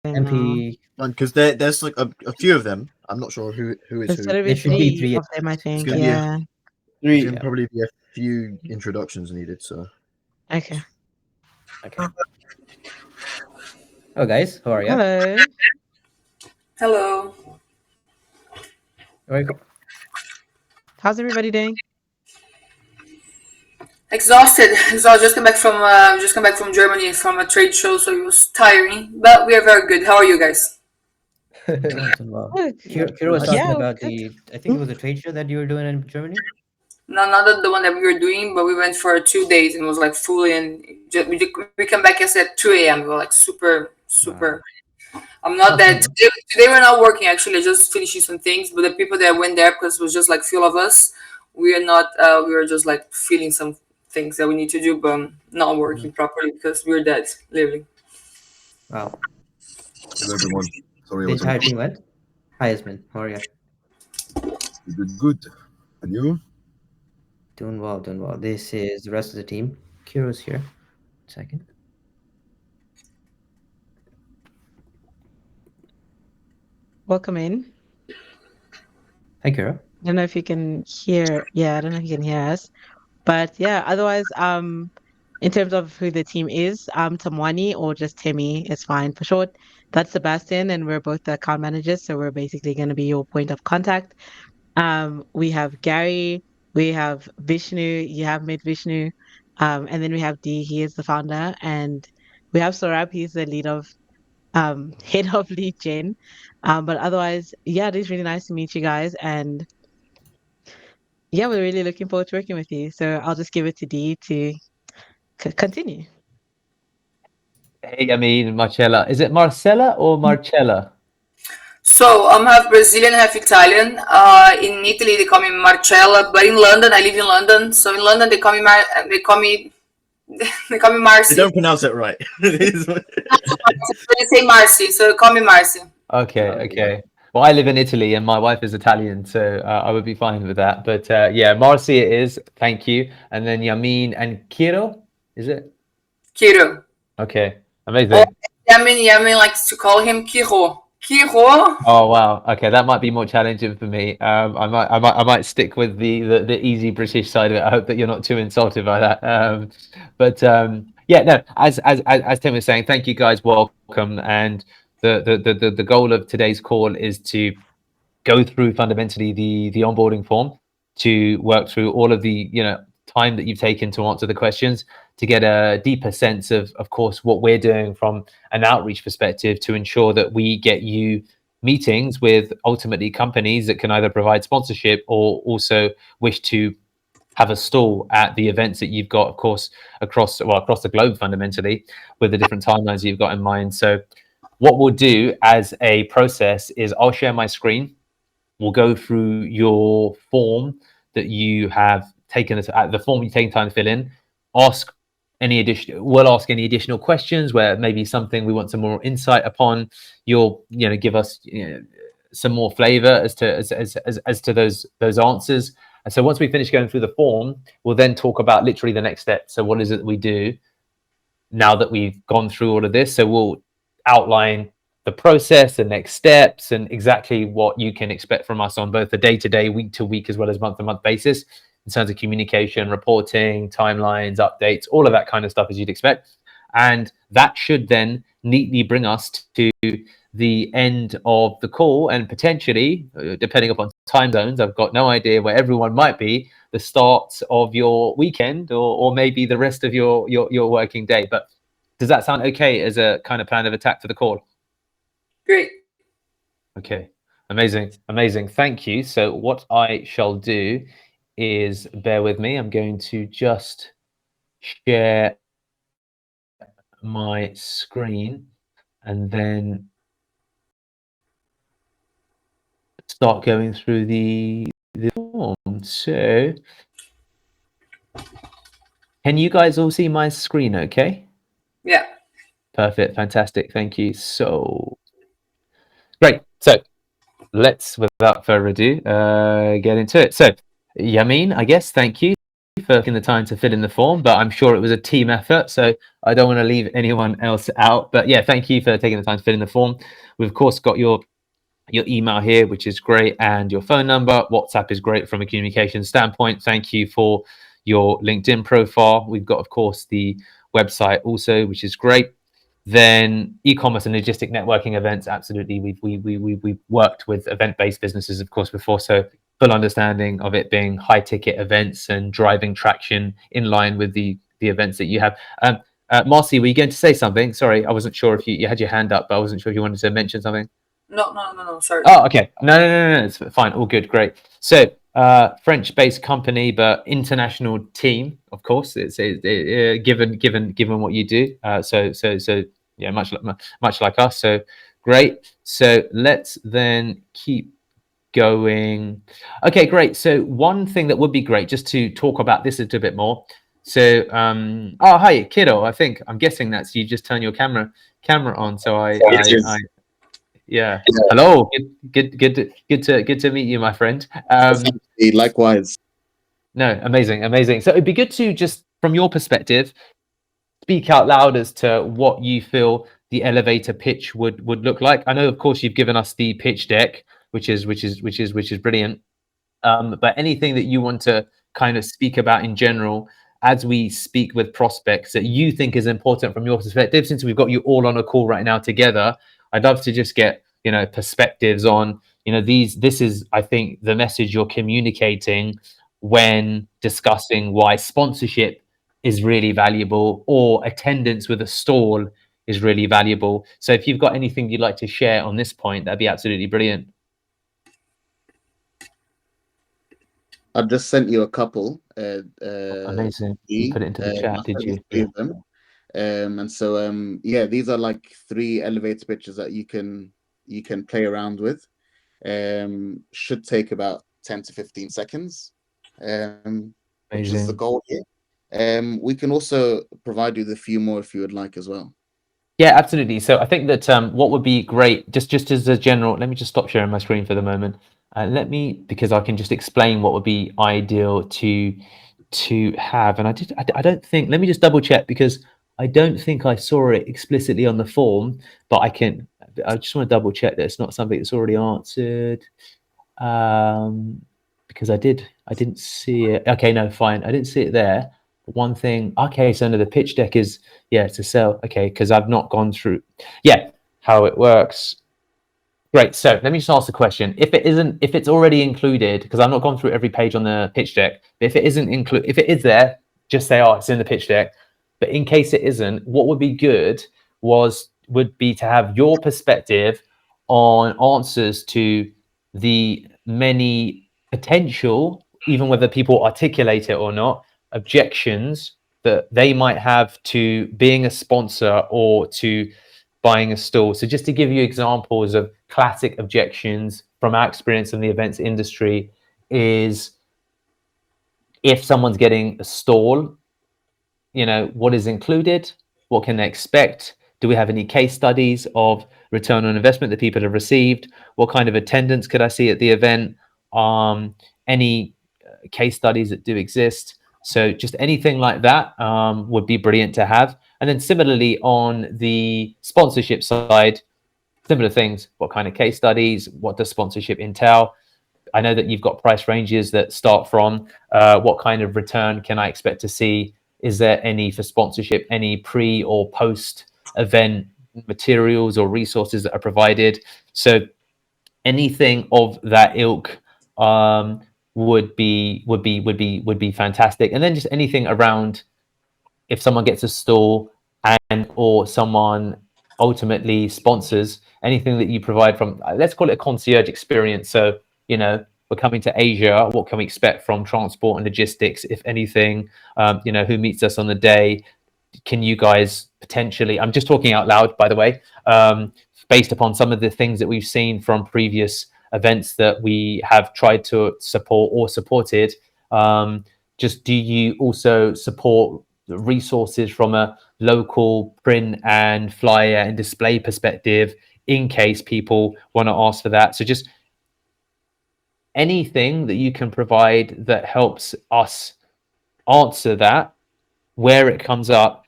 MP. Because there's like a few of them. I'm not sure who is There's who. gonna be There should be three three. of them, I think. gonna be Yeah. There's Three. gonna probably be a few introductions needed. So Okay. Okay. Oh, guys, how are you? Hello. Hello. Very cool. How's everybody doing? Exhausted. So I just come back from Germany from a trade show, so it was tiring. But we are very good. How are you guys? Well, Oh, Kira was talking yeah, about good. I think it was a trade show that you were doing in Germany. No, not the one that we were doing, but we went for 2 days and it was like fully. And we come back yesterday at 2 a.m. We were like super. I'm not that today. We're not working actually. Just finishing some things, but the people that went there because it was just like few of us. We are not. We were just like feeling some things that we need to do, but not working properly because we're dead, literally. Wow. Hello everyone. Sorry, I The was on entire team went. Hi, Yasmin. How are you? good. And you? Doing well, doing well. This is the rest of the team. Kira's here. Second. Welcome in. Hi, Kira. I don't know if you can hear. Yeah, I don't know if you can hear us. But yeah, otherwise, in terms of who the team is, Tamwani or just Timmy is fine. For short, that's Sebastian, and we're both the account managers, so we're basically going to be your point of contact. We have Gary, we have Vishnu, you have met Vishnu, and then we have Dee, he is the founder, and we have Saurabh, he's the lead of head of lead gen. But otherwise, yeah, it is really nice to meet you guys, and yeah, we're really looking forward to working with you. So I'll just give it to Dee to continue. Hey, I mean, Marcella. Is it Marcella or Marcella? So I'm half Brazilian, half Italian. In Italy they call me Marcella, but in London I live in London. So in London they call me they call me Marcy. they don't pronounce it right. They say Marcy, so call me Marcy. Okay. Well, I live in Italy and my wife is Italian, so I would be fine with that. But yeah, Marcy it is. Thank you. And then Yamin and Kiro, is it? Kiro. Okay, amazing. Oh, Yamin likes to call him Kiro. Kiro. Oh wow. Okay, that might be more challenging for me. I might stick with the easy British side of it. I hope that you're not too insulted by that. Yeah, no. As Tim was saying, thank you guys. Welcome. And the goal of today's call is to go through fundamentally the onboarding form, to work through all of the time that you've taken to answer the questions, to get a deeper sense of course, what we're doing from an outreach perspective to ensure that we get you meetings with ultimately companies that can either provide sponsorship or also wish to have a stall at the events that you've got, of course, across the globe, fundamentally, with the different timelines you've got in mind. So what we'll do as a process is I'll share my screen. We'll go through your form that you have taken, the form you've taken time to fill in. We'll ask any additional questions where maybe something we want some more insight upon. You'll give us some more flavor as to those answers. And so once we finish going through the form, we'll then talk about literally the next step. So what is it that we do now that we've gone through all of this? So we'll outline the process, the next steps, and exactly what you can expect from us on both a day-to-day, week-to-week, as well as month-to-month basis in terms of communication, reporting, timelines, updates, all of that kind of stuff as you'd expect. And that should then neatly bring us to the end of the call, and potentially, depending upon time zones, I've got no idea where everyone might be, the start of your weekend or maybe the rest of your working day. But does that sound okay as a kind of plan of attack for the call? Great. Okay, amazing. Thank you. So what I shall do is, bear with me, I'm going to just share my screen and then start going through the form. So can you guys all see my screen okay? Yeah. Perfect, fantastic, thank you. So great. So let's, without further ado, get into it. So Yamin, I guess, thank you. for taking the time to fill in the form, but I'm sure it was a team effort, so I don't want to leave anyone else out. But yeah, thank you for taking the time to fill in the form. We've of course got your email here, which is great, and your phone number. WhatsApp is great from a communication standpoint. Thank you for your LinkedIn profile. We've got, of course, the website also, which is great. Then e-commerce and logistic networking events. Absolutely, we've worked with event-based businesses, of course, before, so full understanding of it being high-ticket events and driving traction in line with the events that you have. Marcy, were you going to say something? Sorry, I wasn't sure if you had your hand up, but I wasn't sure if you wanted to mention something. No, sorry. Oh, okay. No, it's fine. All good. Great. So, French-based company, but international team, of course. It's given what you do. So yeah, much like us. So great. So let's then keep going. Okay, great. So one thing that would be great, just to talk about this a little bit more. So, oh, hi, kiddo. I'm guessing that's you. Just turn your camera on. So I yeah. Hello. Good to meet you, my friend. Likewise. No, amazing. So it'd be good to just, from your perspective, speak out loud as to what you feel the elevator pitch would look like. I know, of course, you've given us the pitch deck, which is brilliant. But anything that you want to kind of speak about in general as we speak with prospects that you think is important from your perspective, since we've got you all on a call right now together, I'd love to just get, perspectives on, this is, I think, the message you're communicating when discussing why sponsorship is really valuable or attendance with a stall is really valuable. So if you've got anything you'd like to share on this point, that'd be absolutely brilliant. I've just sent you a couple. Amazing. You put it into the chat, did you? Three of them. And so yeah, these are like 3 elevator pitches that you can play around with. Should take about 10 to 15 seconds, which is the goal here. We can also provide you with a few more if you would like as well. Yeah, absolutely. So I think that what would be great, just as a general, let me just stop sharing my screen for the moment. Because I can just explain what would be ideal to have. And I don't think, let me just double check, because I don't think I saw it explicitly on the form, but I just want to double check that it's not something that's already answered. Because I didn't see it. Okay, no, fine. I didn't see it there. But one thing, okay, so under the pitch deck is, to sell. Okay, because I've not gone through, how it works. Great. So let me just ask the question. If it's already included, because I've not gone through every page on the pitch deck, but if it isn't included, if it is there, just say, oh, it's in the pitch deck. But in case it isn't, what would be good would be to have your perspective on answers to the many potential, even whether people articulate it or not, objections that they might have to being a sponsor or to buying a stall. So just to give you examples of classic objections from our experience in the events industry is, if someone's getting a stall, what is included? What can they expect? Do we have any case studies of return on investment that people have received? What kind of attendance could I see at the event? Any case studies that do exist? So just anything like that would be brilliant to have. And then similarly on the sponsorship side, similar things. What kind of case studies? What does sponsorship entail? I know that you've got price ranges that start from what kind of return can I expect to see? Is there any for sponsorship, any pre or post event materials or resources that are provided? So anything of that ilk would be fantastic. And then just anything around, if someone gets a stall and or someone ultimately sponsors, anything that you provide from, let's call it a concierge experience. So, we're coming to Asia, what can we expect from transport and logistics, if anything? Who meets us on the day? Can you guys potentially, I'm just talking out loud, by the way, based upon some of the things that we've seen from previous events that we have tried to support or supported, just do you also support resources from a local print and flyer and display perspective in case people want to ask for that? So just anything that you can provide that helps us answer that where it comes up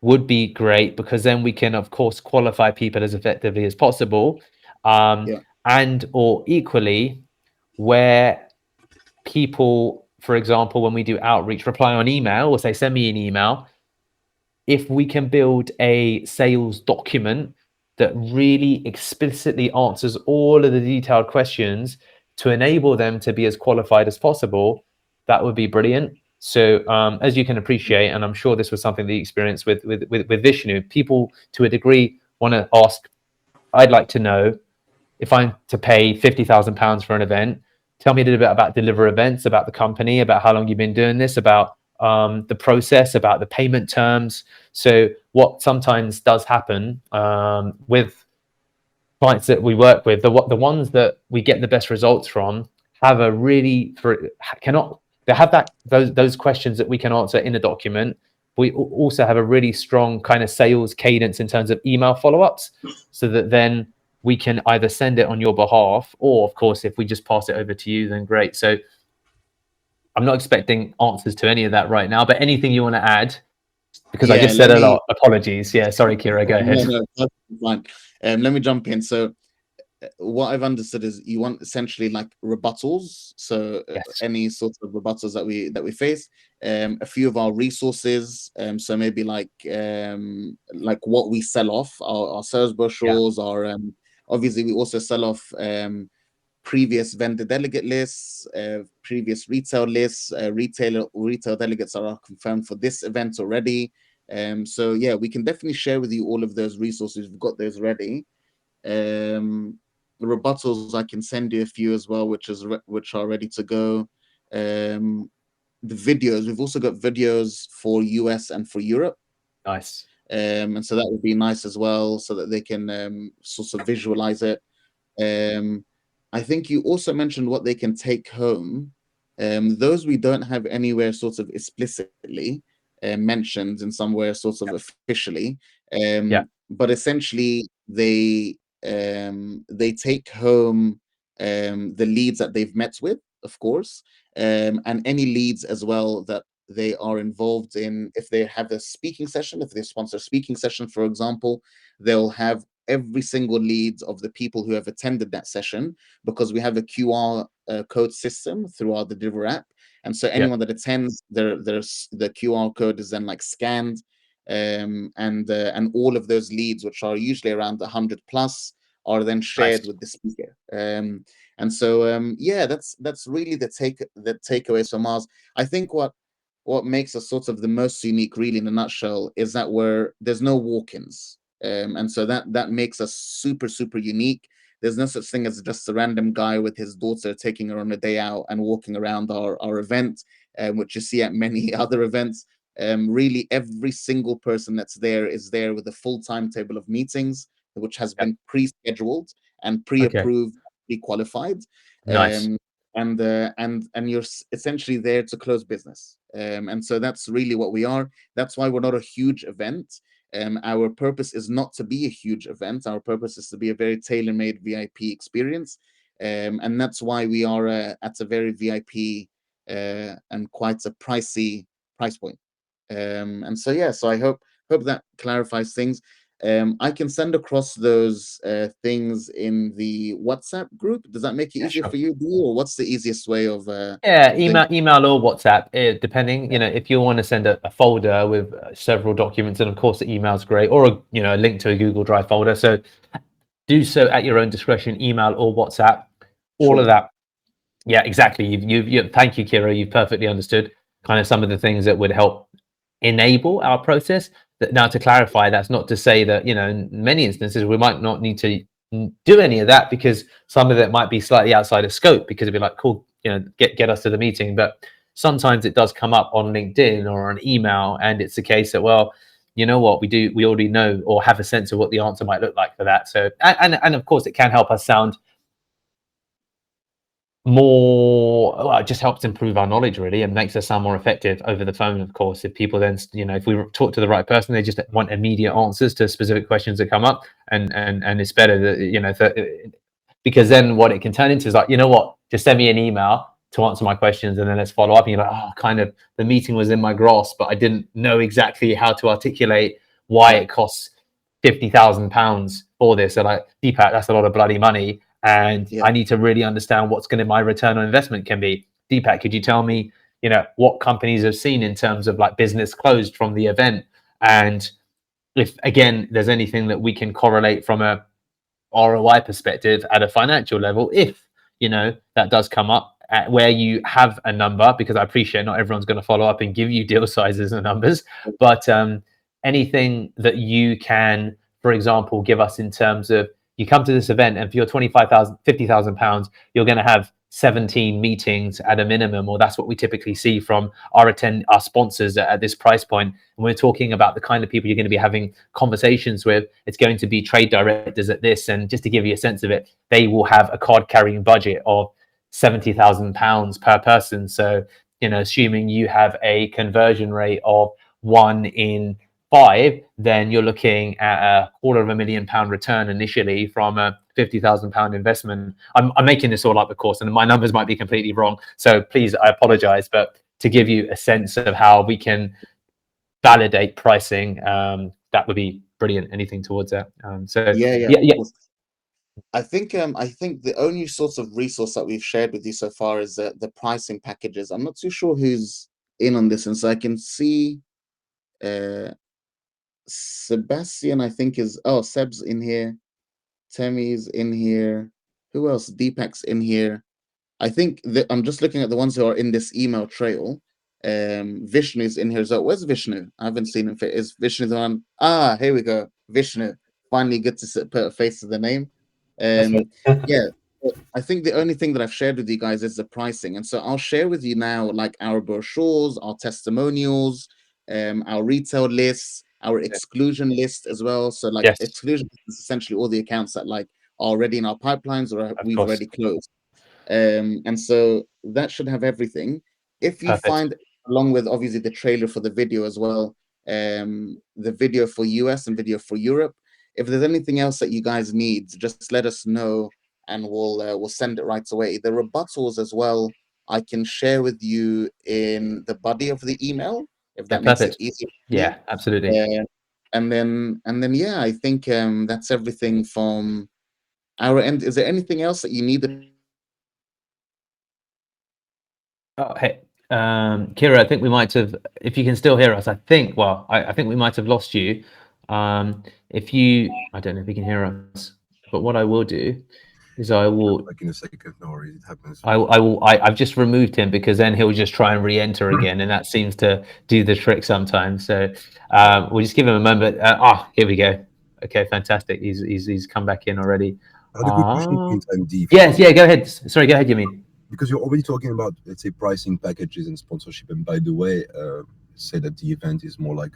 would be great, because then we can of course qualify people as effectively as possible, Yeah. and or equally where people, for example, when we do outreach, reply on email or say send me an email, if we can build a sales document that really explicitly answers all of the detailed questions to enable them to be as qualified as possible, that would be brilliant. So as you can appreciate, and I'm sure this was something that you experienced with Vishnu, people to a degree want to ask, I'd like to know, if I'm to pay £50,000 for an event, tell me a little bit about Deliver.Events, about the company, about how long you've been doing this, about the process, about the payment terms. So what sometimes does happen with clients that we work with, the ones that we get the best results from have a really cannot they have that those questions that we can answer in a document. We also have a really strong kind of sales cadence in terms of email follow-ups, so that then we can either send it on your behalf, or of course if we just pass it over to you, then great. So I'm not expecting answers to any of that right now, but anything you want to add, because I Yeah, just said a lot. Apologies. Yeah, sorry, Kira, go ahead. no, that's fine. Let me jump in. So what I've understood is you want essentially like rebuttals. So Yes. any sort of rebuttals that we face, a few of our resources. So maybe like what we sell off, our sales brochures, our obviously we also sell off previous vendor delegate lists, previous retail lists, retail delegates are confirmed for this event already. So yeah, we can definitely share with you all of those resources. We've got those ready. The rebuttals, I can send you a few as well, which are ready to go. The videos, we've also got videos for US and for Europe. Nice. And so that would be nice as well, so that they can sort of visualize it. I think you also mentioned what they can take home. Those we don't have anywhere sort of explicitly mentioned in somewhere sort of officially. But essentially they take home the leads that they've met with, of course, and any leads as well that they are involved in. If they have a speaking session, if they sponsor a speaking session, for example, they'll have every single lead of the people who have attended that session, because we have a QR code system throughout the Deliver app. And so anyone that attends, there's the QR code is then like scanned, and all of those leads, which are usually around 100 plus, are then shared with the speaker. And so yeah, that's really the takeaways from ours. I think what makes us sort of the most unique, really, in a nutshell, is that there's no walk-ins, and so that makes us super unique. There's no such thing as just a random guy with his daughter taking her on a day out and walking around our event, which you see at many other events. Really, every single person that's there is there with a full timetable of meetings, which has been pre-scheduled and pre-approved, pre-qualified. Nice. And you're essentially there to close business. And so that's really what we are. That's why we're not a huge event. Our purpose is not to be a huge event. Our purpose is to be a very tailor-made VIP experience. And that's why we are at a very VIP and quite a pricey price point. And so yeah, so I hope that clarifies things. I can send across those things in the WhatsApp group. Does that make it easier for you, or what's the easiest way of email or WhatsApp, depending, if you want to send a folder with several documents, and of course the email's great, or a link to a Google Drive folder. So do so at your own discretion, email or WhatsApp, all of that. Yeah, exactly. You thank you, Kira. You've perfectly understood kind of some of the things that would help enable our process. Now, to clarify, that's not to say that, in many instances we might not need to do any of that, because some of it might be slightly outside of scope, because it'd be like, cool, get us to the meeting. But sometimes it does come up on LinkedIn or on email, and it's a case that, well, you know what, we already know or have a sense of what the answer might look like for that. So and of course it can help us sound more, well, it just helps improve our knowledge, really, and makes us sound more effective over the phone. Of course, if people then, if we talk to the right person, they just want immediate answers to specific questions that come up, and it's better that, because then what it can turn into is like, just send me an email, to answer my questions, and then let's follow up. And you're like, oh, kind of the meeting was in my grasp, but I didn't know exactly how to articulate why it costs £50,000 for this. So like, Deepak, that's a lot of bloody money, and Yeah. I need to really understand what's going to my return on investment can be. Deepak, could you tell me, what companies have seen in terms of like business closed from the event, and if again there's anything that we can correlate from a ROI perspective at a financial level, if that does come up at where you have a number, because I appreciate not everyone's going to follow up and give you deal sizes and numbers, but anything that you can, for example, give us in terms of you come to this event and for your 25,000, 50,000 pounds, you're going to have 17 meetings at a minimum, or that's what we typically see from our sponsors at this price point. And we're talking about the kind of people you're going to be having conversations with. It's going to be trade directors at this, and just to give you a sense of it, they will have a card carrying budget of £70,000 per person. So, assuming you have a conversion rate of 1 in 5, then you're looking at a £250,000 return initially from a £50,000 investment. I'm making this all up, of course, and my numbers might be completely wrong. So please, I apologize, but to give you a sense of how we can validate pricing, that would be brilliant. Anything towards that. Of course. I think the only sort of resource that we've shared with you so far is the pricing packages. I'm not too sure who's in on this, and so I can see Sebastian, I think Seb's in here, Temi's in here. Who else? Deepak's in here. I think I'm just looking at the ones who are in this email trail. Vishnu's in here as well. Where's Vishnu? I haven't seen him. Is Vishnu the one? Here we go. Vishnu. Finally good to put a face to the name. Yeah. I think the only thing that I've shared with you guys is the pricing. And so I'll share with you now like our brochures, our testimonials, our retail lists, our exclusion list as well. So like exclusion is essentially all the accounts that like are already in our pipelines or we've already closed. And so that should have everything. If you find, along with obviously the trailer for the video as well, the video for US and video for Europe, if there's anything else that you guys need, just let us know and we'll send it right away. The rebuttals as well, I can share with you in the body of the email if that makes it easier. Yeah, absolutely. And then yeah, I think that's everything from our end. Is there anything else that you need? Oh, hey, Kira, I think we might have, if you can still hear us, I think we might have lost you. I don't know if you can hear us, but what I will do is I will, like in a second, no worries, it happens. I've just removed him because then he'll just try and re-enter again, and that seems to do the trick sometimes. So we'll just give him a moment. Here we go. Okay, fantastic. He's come back in already. I had a quick question in time, Deep. Yes, yeah, go ahead. Sorry, go ahead, Yamin. Because you're already talking about, let's say, pricing packages and sponsorship. And by the way, say that the event is more like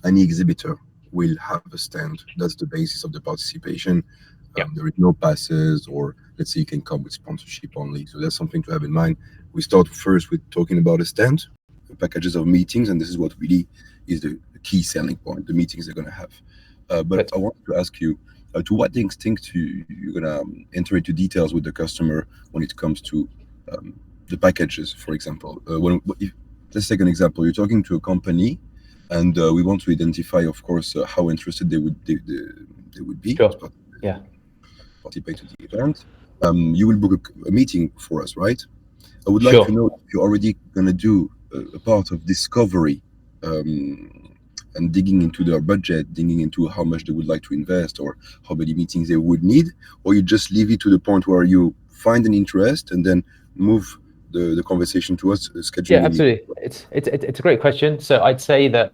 any exhibitor will have a stand. That's the basis of the participation. There is no passes, or let's say you can come with sponsorship only. So that's something to have in mind. We start first with talking about a stand, packages of meetings, and this is what really is the key selling point, the meetings they're going to have. But I want to ask you, to what extent you're going to enter into details with the customer when it comes to the packages, for example. Let's take an example. You're talking to a company, and we want to identify, of course, how interested they would be. Sure. Yeah. Participate to the event. You will book a meeting for us, right? I would like to know if you're already going to do a part of discovery and digging into their budget, digging into how much they would like to invest or how many meetings they would need, or you just leave it to the point where you find an interest and then move the conversation to us scheduling. Yeah, absolutely. It's a great question. So I'd say that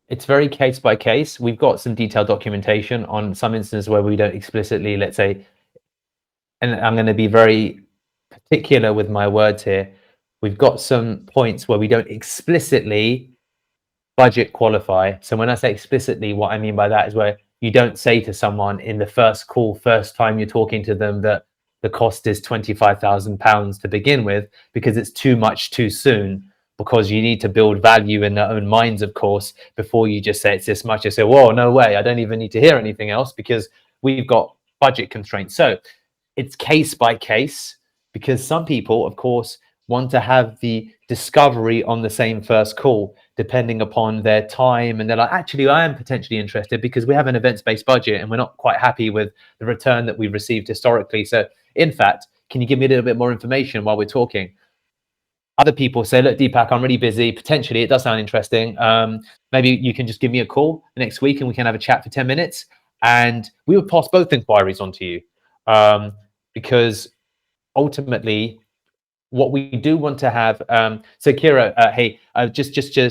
it's very case by case. We've got some detailed documentation on some instances where we don't explicitly, let's say, and I'm going to be very particular with my words here. We've got some points where we don't explicitly budget qualify. So when I say explicitly, what I mean by that is where you don't say to someone in the first call, first time you're talking to them, that the cost is £25,000 to begin with, because it's too much too soon, because you need to build value in their own minds, of course, before you just say it's this much. You say, whoa, no way, I don't even need to hear anything else because we've got budget constraints. So it's case by case, because some people, of course, want to have the discovery on the same first call, depending upon their time. And they're like, actually, I am potentially interested because we have an events-based budget and we're not quite happy with the return that we've received historically. So in fact, can you give me a little bit more information while we're talking? Other people say, look, Deepak, I'm really busy. Potentially, it does sound interesting. Maybe you can just give me a call next week and we can have a chat for 10 minutes. And we would pass both inquiries on to you, because ultimately, what we do want to have. So, Kira, hey, just to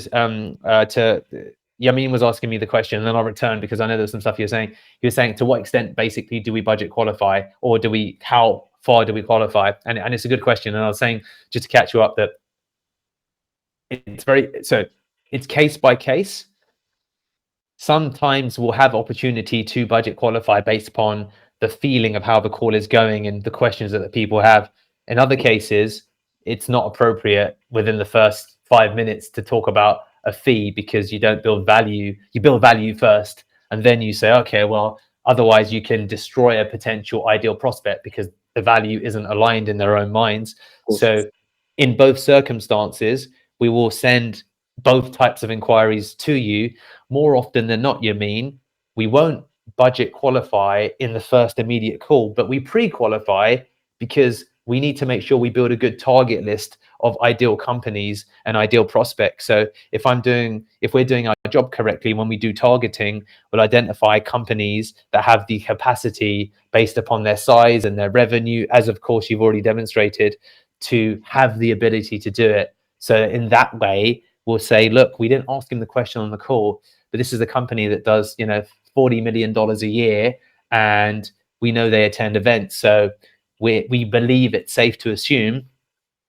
Yamin was asking me the question, and then I'll return because I know there's some stuff you're saying. You're saying, to what extent basically do we budget qualify, or do we? How far do we qualify? And it's a good question. And I was saying, just to catch you up, that it's case by case. Sometimes we'll have opportunity to budget qualify based upon the feeling of how the call is going and the questions that the people have. In other cases, it's not appropriate within the first 5 minutes to talk about a fee, because you don't build value. You build value first, and then you say, okay, well, otherwise you can destroy a potential ideal prospect because the value isn't aligned in their own minds. So in both circumstances, we will send both types of inquiries to you. More often than not, we won't budget qualify in the first immediate call, but we pre-qualify because we need to make sure we build a good target list of ideal companies and ideal prospects. So if we're doing our job correctly, when we do targeting, we'll identify companies that have the capacity based upon their size and their revenue, as of course you've already demonstrated, to have the ability to do it. So in that way, we'll say, look, we didn't ask him the question on the call, but this is a company that does, $40 million a year, and we know they attend events. So we believe it's safe to assume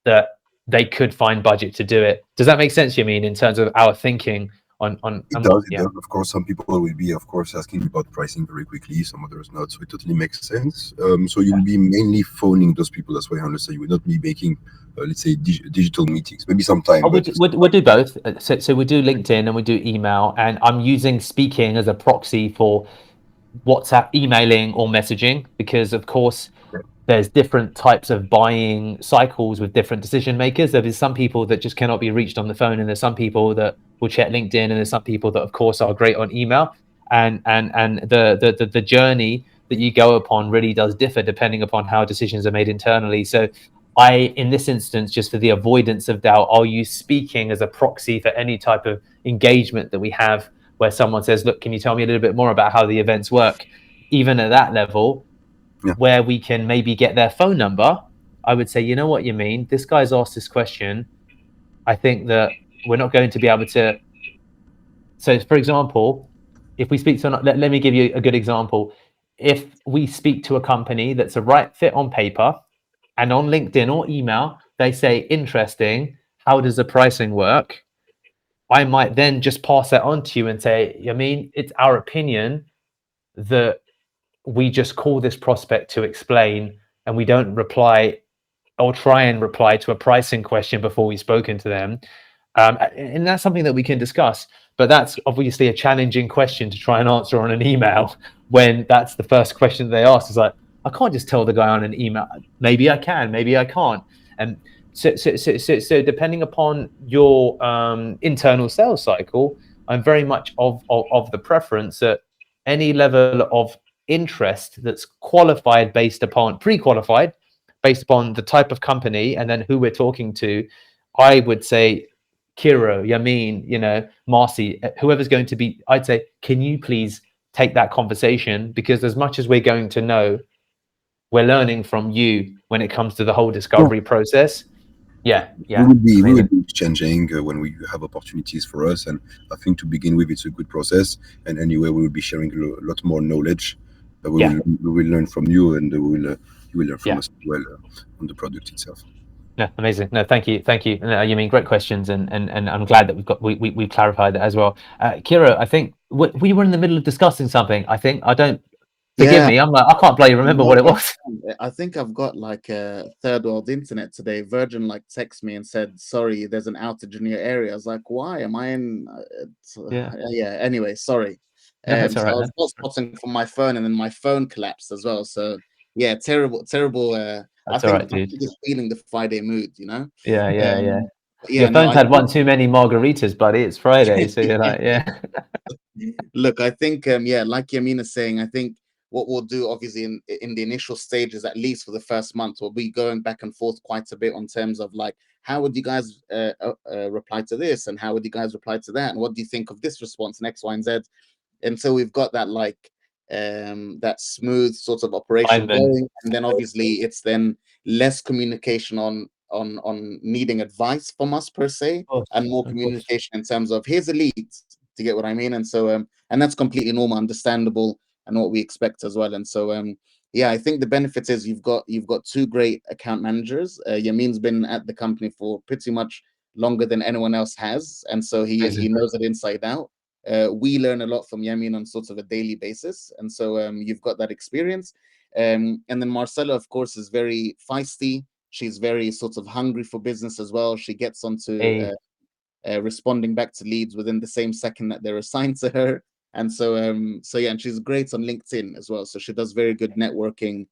that they could find budget to do it. Does that make sense, Yamin, in terms of our thinking on It does. It does. Of course, some people will be, of course, asking about pricing very quickly. Some others not. So it totally makes sense. So you will be mainly phoning those people. That's why I understand you will not be making, let's say, digital meetings. Maybe sometime. We'll do both. So we do LinkedIn and we do email, and I'm using speaking as a proxy for WhatsApp, emailing, or messaging, because of course there's different types of buying cycles with different decision makers. There's some people that just cannot be reached on the phone, and there's some people that will check LinkedIn, and there's some people that of course are great on email. And the journey that you go upon really does differ depending upon how decisions are made internally. So in this instance, just for the avoidance of doubt, I'll use speaking as a proxy for any type of engagement that we have, where someone says, look, can you tell me a little bit more about how the events work? Even at that level, where we can maybe get their phone number, I would say, you know what, this guy's asked this question. I think that we're not going to be able to. So, for example, if we speak to, let me give you a good example. If we speak to a company that's a right fit on paper, and on LinkedIn or email, they say, interesting, how does the pricing work? I might then just pass that on to you and say, it's our opinion that we just call this prospect to explain, and we don't reply or try and reply to a pricing question before we've spoken to them. And that's something that we can discuss, but that's obviously a challenging question to try and answer on an email when that's the first question they ask. Is like, I can't just tell the guy on an email. Maybe I can, maybe I can't. And so depending upon your internal sales cycle, I'm very much of the preference that any level of interest that's qualified based upon pre-qualified based upon the type of company and then who we're talking to, I would say, Kiro, Yamin, Marcy, whoever's going to be, I'd say, can you please take that conversation? Because as much as we're going to know, we're learning from you when it comes to the whole discovery process. Yeah. We will be exchanging when we have opportunities for us, and I think to begin with, it's a good process. And anyway, we will be sharing a lot more knowledge. We will learn from you, and you will learn from us as well on the product itself. No, amazing. No, thank you. No, great questions, and I'm glad that we've clarified that as well. Kiro, I think we were in the middle of discussing something. Forgive me. I'm like, I can't bloody remember what it was. I think I've got like a third world internet today. Virgin texted me and said, sorry, there's an outage in your area. I was like, why? Am I in? Anyway, sorry. No, that's all right, I was hotspotting from my phone, and then my phone collapsed as well. So yeah, terrible I That's all think right, I'm dude. just feeling the Friday mood, you know. Yeah, yeah, yeah. But Your yeah, no, phone's I had think one too many margaritas, buddy. It's Friday, so you're like, yeah. look, I think yeah, like Yamin is saying, I think what we'll do obviously in the initial stages, at least for the first month, we'll be going back and forth quite a bit on terms of like, how would you guys reply to this, and how would you guys reply to that, and what do you think of this response, and X, Y, and Z. And so we've got that like that smooth sort of operation Lineman. going, and then obviously it's then less communication on needing advice from us per se, Of course, and more of course. communication in terms of here's a lead, to get what I mean. And so and that's completely normal, understandable, and what we expect as well. And so yeah, I think the benefit is you've got two great account managers. Yamin's been at the company for pretty much longer than anyone else has, and so he Amazing. knows it inside out. We learn a lot from Yamin on sort of a daily basis, and so you've got that experience. And then Marcella, of course, is very feisty. She's very sort of hungry for business as well. She gets onto Hey, responding back to leads within the same second that they're assigned to her. And so so yeah, and she's great on LinkedIn as well. So she does very good networking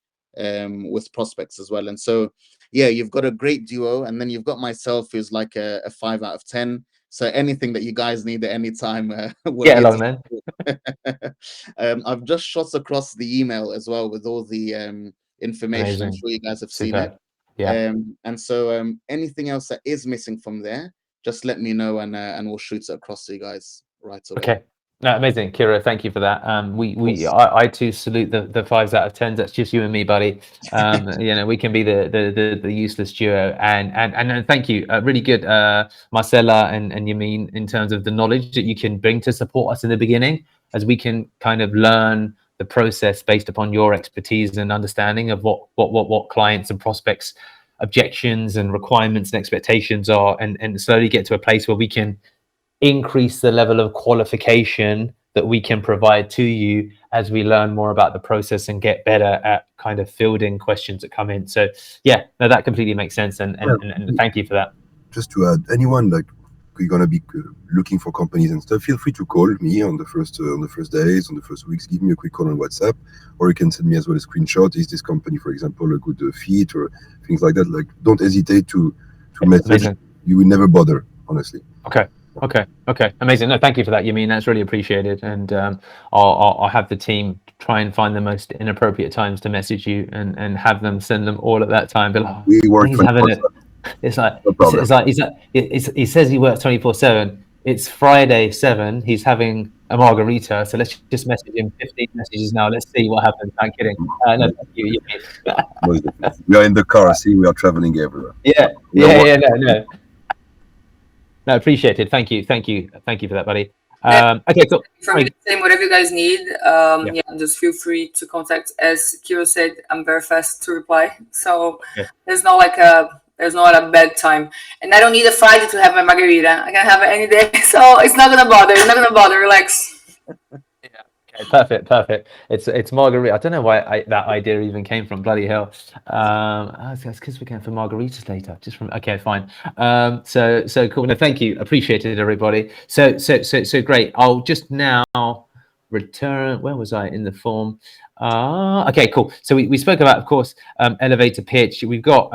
with prospects as well. And so yeah, you've got a great duo, and then you've got myself, who's like a 5 out of 10. So anything that you guys need at any time, we're get here to along, man. support. I've just shot across the email as well with all the information. I'm Amazing. sure you guys have seen it. Superb. Yeah. And so anything else that is missing from there, just let me know, and we'll shoot it across to you guys right away. Okay. No, amazing, Kira. Thank you for that. Of course. I too salute the 5s out of 10s. That's just you and me, buddy. You know, we can be the useless duo. And thank you. Really good, Marcella and Yamin, in terms of the knowledge that you can bring to support us in the beginning, as we can kind of learn the process based upon your expertise and understanding of what clients and prospects objections and requirements and expectations are, and slowly get to a place where we can increase the level of qualification that we can provide to you as we learn more about the process and get better at kind of fielding questions that come in. So yeah, no, that completely makes sense, and thank you for that. Just to add, anyone like you're gonna be looking for companies and stuff, feel free to call me on the first days, on the first weeks. Give me a quick call on WhatsApp, or you can send me as well a screenshot. Is this company, for example, a good fit, or things like that? Like, don't hesitate to message. Amazing. You will never bother, honestly. Okay, amazing. No, thank you for that, Yamin. That's really appreciated. And I'll have the team try and find the most inappropriate times to message you, and have them send them all at that time. But like, We work he's having it. 24/7. It's like No problem. he says he works 24/7. It's Friday 7. He's having a margarita. So let's just message him 15 messages now. Let's see what happens. I'm kidding. No, thank you, Yamin. Most definitely. We are in the car. See, we are traveling everywhere. Yeah, We are working. No, appreciated. Thank you for that, buddy. Yeah. Okay, cool. For me, the same. Whatever you guys need, Yeah. yeah, just feel free to contact. As Kiro said, I'm very fast to reply, so Okay. there's not a bad time, and I don't need a Friday to have my margarita. I can have it any day, so it's not gonna bother. It's not gonna bother. Relax. Okay, perfect. It's margarita. I don't know why that idea even came from. Bloody hell. That's because we're going for margaritas later. Just from okay, fine. So cool. No, thank you. Appreciated, everybody. So great. I'll just now return. Where was I in the form? Okay, cool. So we spoke about, of course, elevator pitch. We've got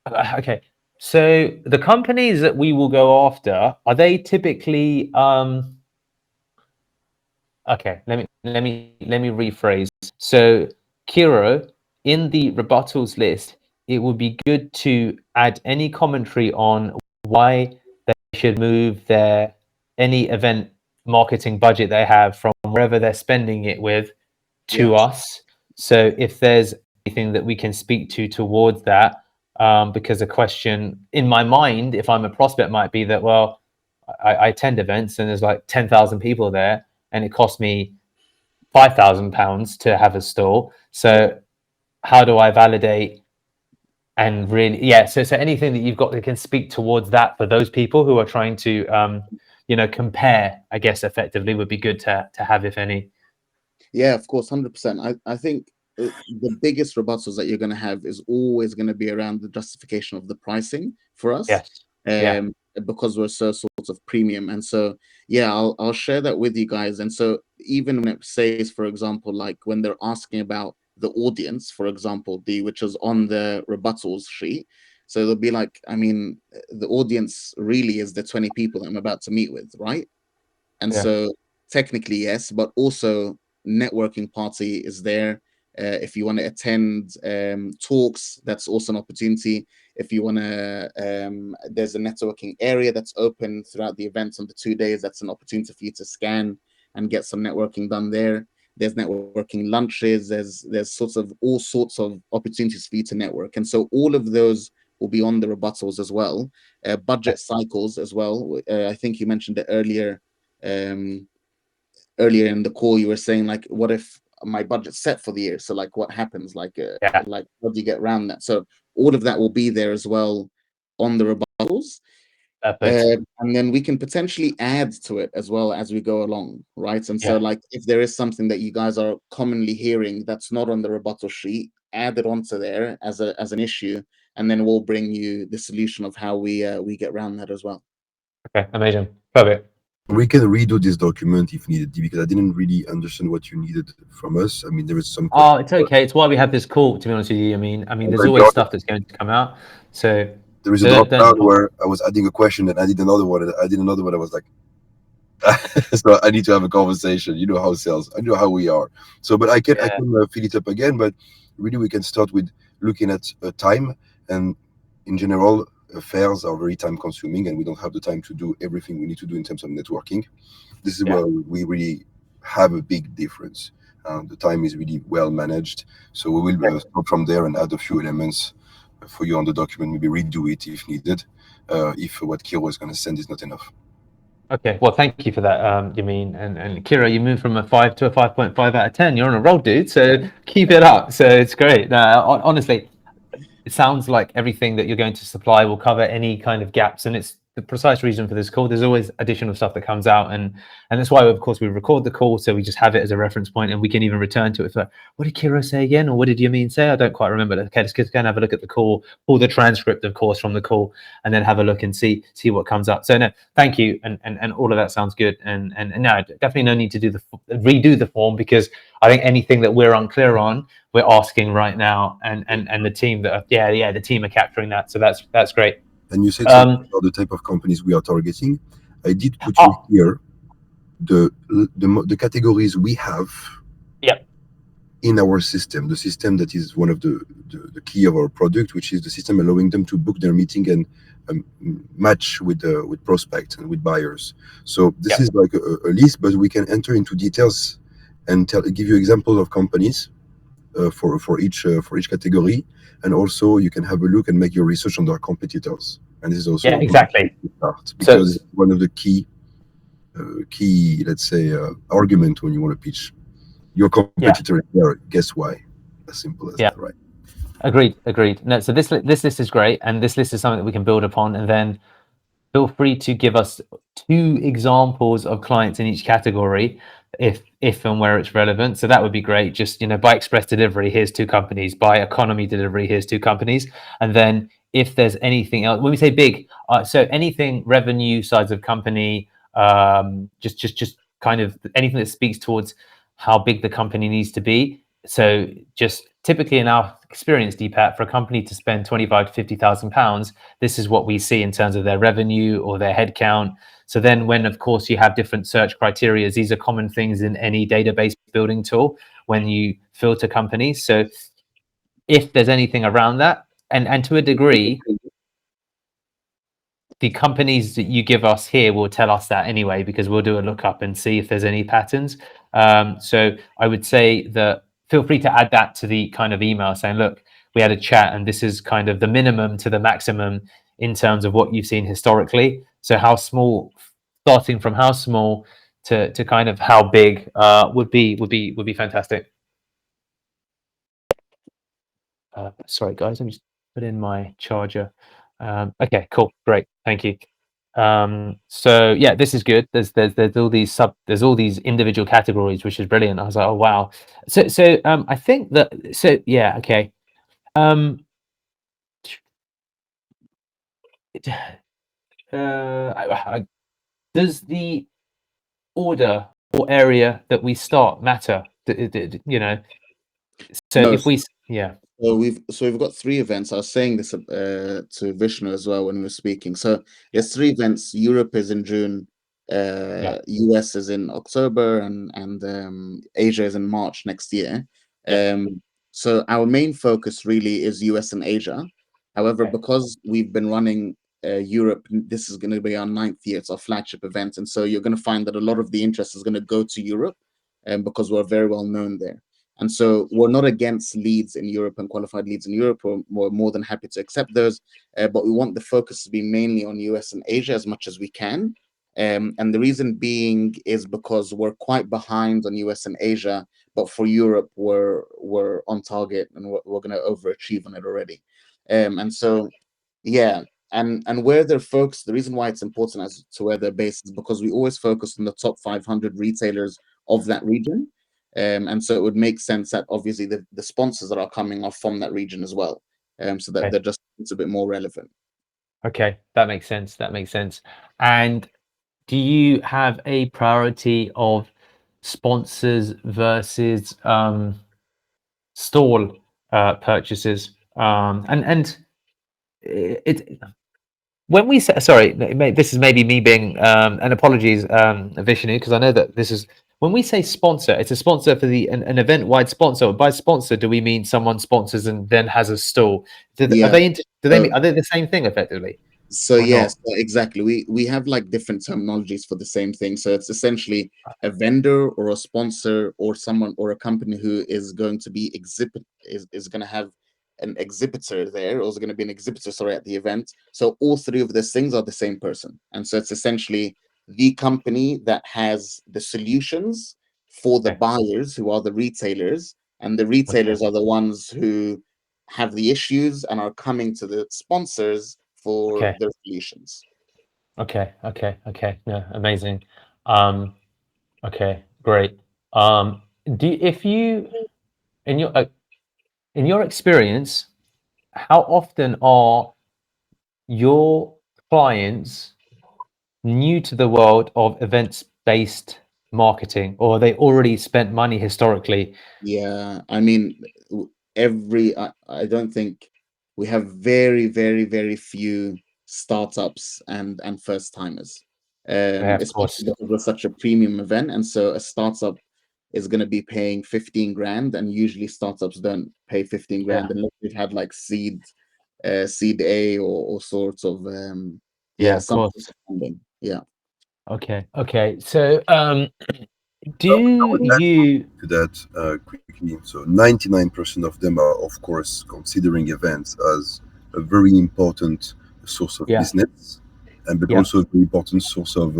okay. So the companies that we will go after, are they typically okay, let me rephrase. So Kiro, in the rebuttals list, it would be good to add any commentary on why they should move their any event marketing budget they have from wherever they're spending it with to Yeah. us. So if there's anything that we can speak to towards that, because a question in my mind, if I'm a prospect, might be that, well, I attend events and there's like 10,000 people there, and it costs me £5,000 to have a stall. So how do I validate and really, yeah. So anything that you've got that can speak towards that for those people who are trying to, compare, I guess, effectively, would be good to have, if any. Yeah, of course, 100%. I think the biggest rebuttals that you're going to have is always going to be around the justification of the pricing for us. Yes. Yeah. Because we're so sort of premium. And so, yeah, I'll share that with you guys. And so even when it says, for example, like when they're asking about the audience, for example, which is on the rebuttals sheet. So they'll be like, I mean, the audience really is the 20 people that I'm about to meet with, right? And Yeah. so technically, yes, but also networking party is there. If you want to attend talks, that's also an opportunity. If you want to, there's a networking area that's open throughout the events on the 2 days. That's an opportunity for you to scan and get some networking done there. There's networking lunches. There's all sorts of opportunities for you to network, and so all of those will be on the rebuttals as well. Budget cycles as well. I think you mentioned it earlier, um, earlier in the call. You were saying like, what if my budget's set for the year? So like, what happens? Yeah. Like how do you get around that? So all of that will be there as well on the rebuttals. Perfect. And then we can potentially add to it as well as we go along, right? And so Yeah. like, if there is something that you guys are commonly hearing that's not on the rebuttal sheet, add it onto there as an issue, and then we'll bring you the solution of how we get around that as well. Okay. Amazing. Perfect. We can redo this document if needed, because I didn't really understand what you needed from us. I mean, there is some Oh, questions. it's okay. It's why we have this call, to be honest with you. I mean, there's Like, always stuff that's going to come out. So there is a don't, drop down don't where I was adding a question and I did another one, and I did another one. I was like, so I need to have a conversation. You know how sales. I know how we are. So, but I yeah. can fill it up again. But really, we can start with looking at time, and in general, fairs are very time consuming, and we don't have the time to do everything we need to do in terms of networking. This is Yeah. where we really have a big difference. The time is really well managed. So we will start from there and add a few elements for you on the document. Maybe redo it if needed, if what Kiro is going to send is not enough. Okay, well, thank you for that, Yamin. And Kira, you moved from a 5 to a 5.5 out of 10. You're on a roll, dude. So keep it up. So it's great. Honestly, it sounds like everything that you're going to supply will cover any kind of gaps, and it's the precise reason for this call. There's always additional stuff that comes out, and that's why, of course, we record the call, so we just have it as a reference point, and we can even return to it. For what did Kira say again, or what did Yamin say? I don't quite remember. Okay, let's go and have a look at the call, pull the transcript, of course, from the call, and then have a look and see what comes up. So no, thank you, and all of that sounds good, and no, definitely no need to redo the form, because I think anything that we're unclear on, we're asking right now, and the team the team are capturing that, so that's great. And you said something about the type of companies we are targeting. I did put you here the categories we have in our system, the system that is one of the key of our product, which is the system allowing them to book their meeting and match with prospects and with buyers. So this is like a list, but we can enter into details and give you examples of companies for each category, and also you can have a look and make your research on their competitors. And this is also exactly start, because it's one of the key let's say argument when you want to pitch your competitor there. Guess why? As simple as that, right? Agreed. No, so this list is great, and this list is something that we can build upon, and then feel free to give us 2 examples of clients in each category, if and where it's relevant. So that would be great. Just, by express delivery, here's 2 companies. By economy delivery, here's 2 companies. And then if there's anything else, when we say big, so anything revenue size of company, just kind of anything that speaks towards how big the company needs to be. So just typically in our experience, Deepak, for a company to spend 25 to 50,000 pounds, this is what we see in terms of their revenue or their headcount. So then when, of course, you have different search criteria, these are common things in any database building tool when you filter companies. So if there's anything around that, and to a degree, the companies that you give us here will tell us that anyway, because we'll do a lookup and see if there's any patterns. So I would say that feel free to add that to the kind of email saying, look, we had a chat and this is kind of the minimum to the maximum in terms of what you've seen historically. So how small, starting from how small to kind of how big would be fantastic. Sorry guys, let me just put in my charger. Okay, cool, great, thank you. So yeah, this is good. There's all these individual categories, which is brilliant. I was like, oh wow. So I think that yeah, okay. Does the order or area that we start matter? So No, if we, yeah, we've got three events. I was saying this to Vishnu as well when we were speaking. So there's three events. Europe is in June, yeah, US is in October, and Asia is in March next year. yeah, So our main focus really is US and Asia. However, okay, because we've been running Europe, this is going to be our ninth year. It's our flagship event, and so you're going to find that a lot of the interest is going to go to Europe, because we're very well known there. And so we're not against leads in Europe and qualified leads in Europe. We're more than happy to accept those, but we want the focus to be mainly on US and Asia as much as we can. And the reason being is because we're quite behind on US and Asia, but for Europe, we're on target and we're going to overachieve on it already. And so, yeah, and where they're focused, the reason why it's important as to where they're based is because we always focus on the top 500 retailers of that region. And so it would make sense that obviously the sponsors that are coming are from that region as well. So that okay, they're just, it's a bit more relevant. okay, that makes sense. That makes sense. And do you have a priority of sponsors versus stall purchases? And it when we say, sorry, this is maybe me being and apologies, Vishnu, because I know that this is when we say sponsor, it's a sponsor for an event wide sponsor. By sponsor, do we mean someone sponsors and then has a stall? Are Yeah. they So are they the same thing effectively So or not? yes, exactly. We have like different terminologies for the same thing. So it's essentially a vendor or a sponsor or someone or a company who is going to be is going to have an exhibitor there, or is going to be an exhibitor, sorry, at the event. So all three of these things are the same person. And so it's essentially the company that has the solutions for the Okay, buyers who are the retailers, and the okay, retailers are the ones who have the issues and are coming to the sponsors for okay, their solutions. okay. Yeah, amazing. Um, okay, great. If you in your in your experience, how often are your clients new to the world of events-based marketing, or they already spent money historically? Yeah, I mean, every I don't think we have very few startups and first timers, Yeah, of especially course. because we're such a premium event, and so a startup is going to be paying 15 grand, and usually startups don't pay 15 Yeah, grand unless they've had like seed A, or sorts of yeah, yeah, of some sort course. of funding. Yeah. Okay. So, do I would add you? to that quickly. So 99% of them are, of course, considering events as a very important source of Yeah, business, and but yeah, also a very important source of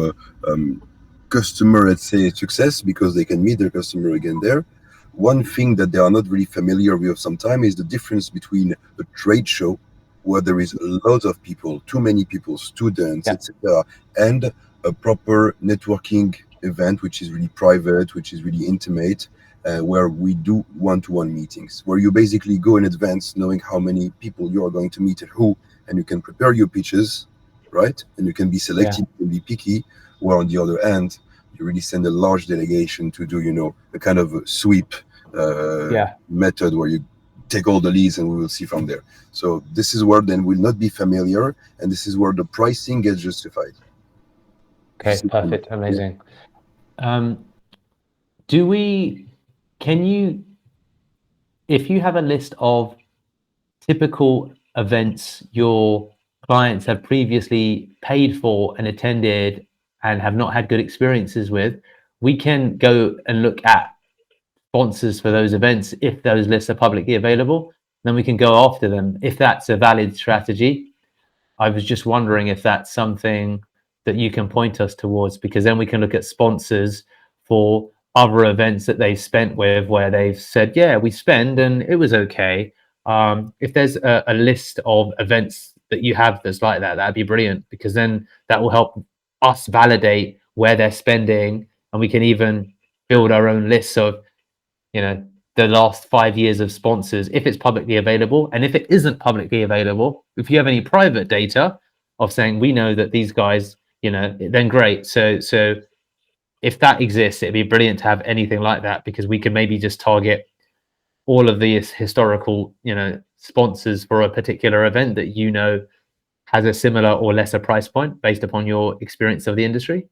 um, customer, let's say, success, because they can meet their customer again there. One thing that they are not really familiar with sometimes is the difference between a trade show, where there is lots of people, too many people, students, yeah, etc., and a proper networking event, which is really private, which is really intimate, where we do one-to-one meetings, where you basically go in advance knowing how many people you are going to meet and who, and you can prepare your pitches, right? And you can be yeah, selective, you can be picky. Where on the other end, you really send a large delegation to do, a kind of a sweep yeah. method where you take all the leads and we will see from there. So this is where then will not be familiar, and this is where the pricing gets justified. If you Okay, see what I mean. perfect, Yeah. amazing. Um, do we? Can you, if you have a list of typical events your clients have previously paid for and attended and have not had good experiences with, we can go and look at sponsors for those events if those lists are publicly available. Then we can go after them if that's a valid strategy. I was just wondering if that's something that you can point us towards, because then we can look at sponsors for other events that they've spent with where they've said, yeah, we spend and it was okay. If there's a list of events that you have that's like that, that'd be brilliant, because then that will help us validate where they're spending, and we can even build our own lists of, the last 5 years of sponsors if it's publicly available. And if it isn't publicly available, if you have any private data of saying we know that these guys, then great. So if that exists, it'd be brilliant to have anything like that, because we can maybe just target all of these historical, sponsors for a particular event that has a similar or lesser price point based upon your experience of the industry?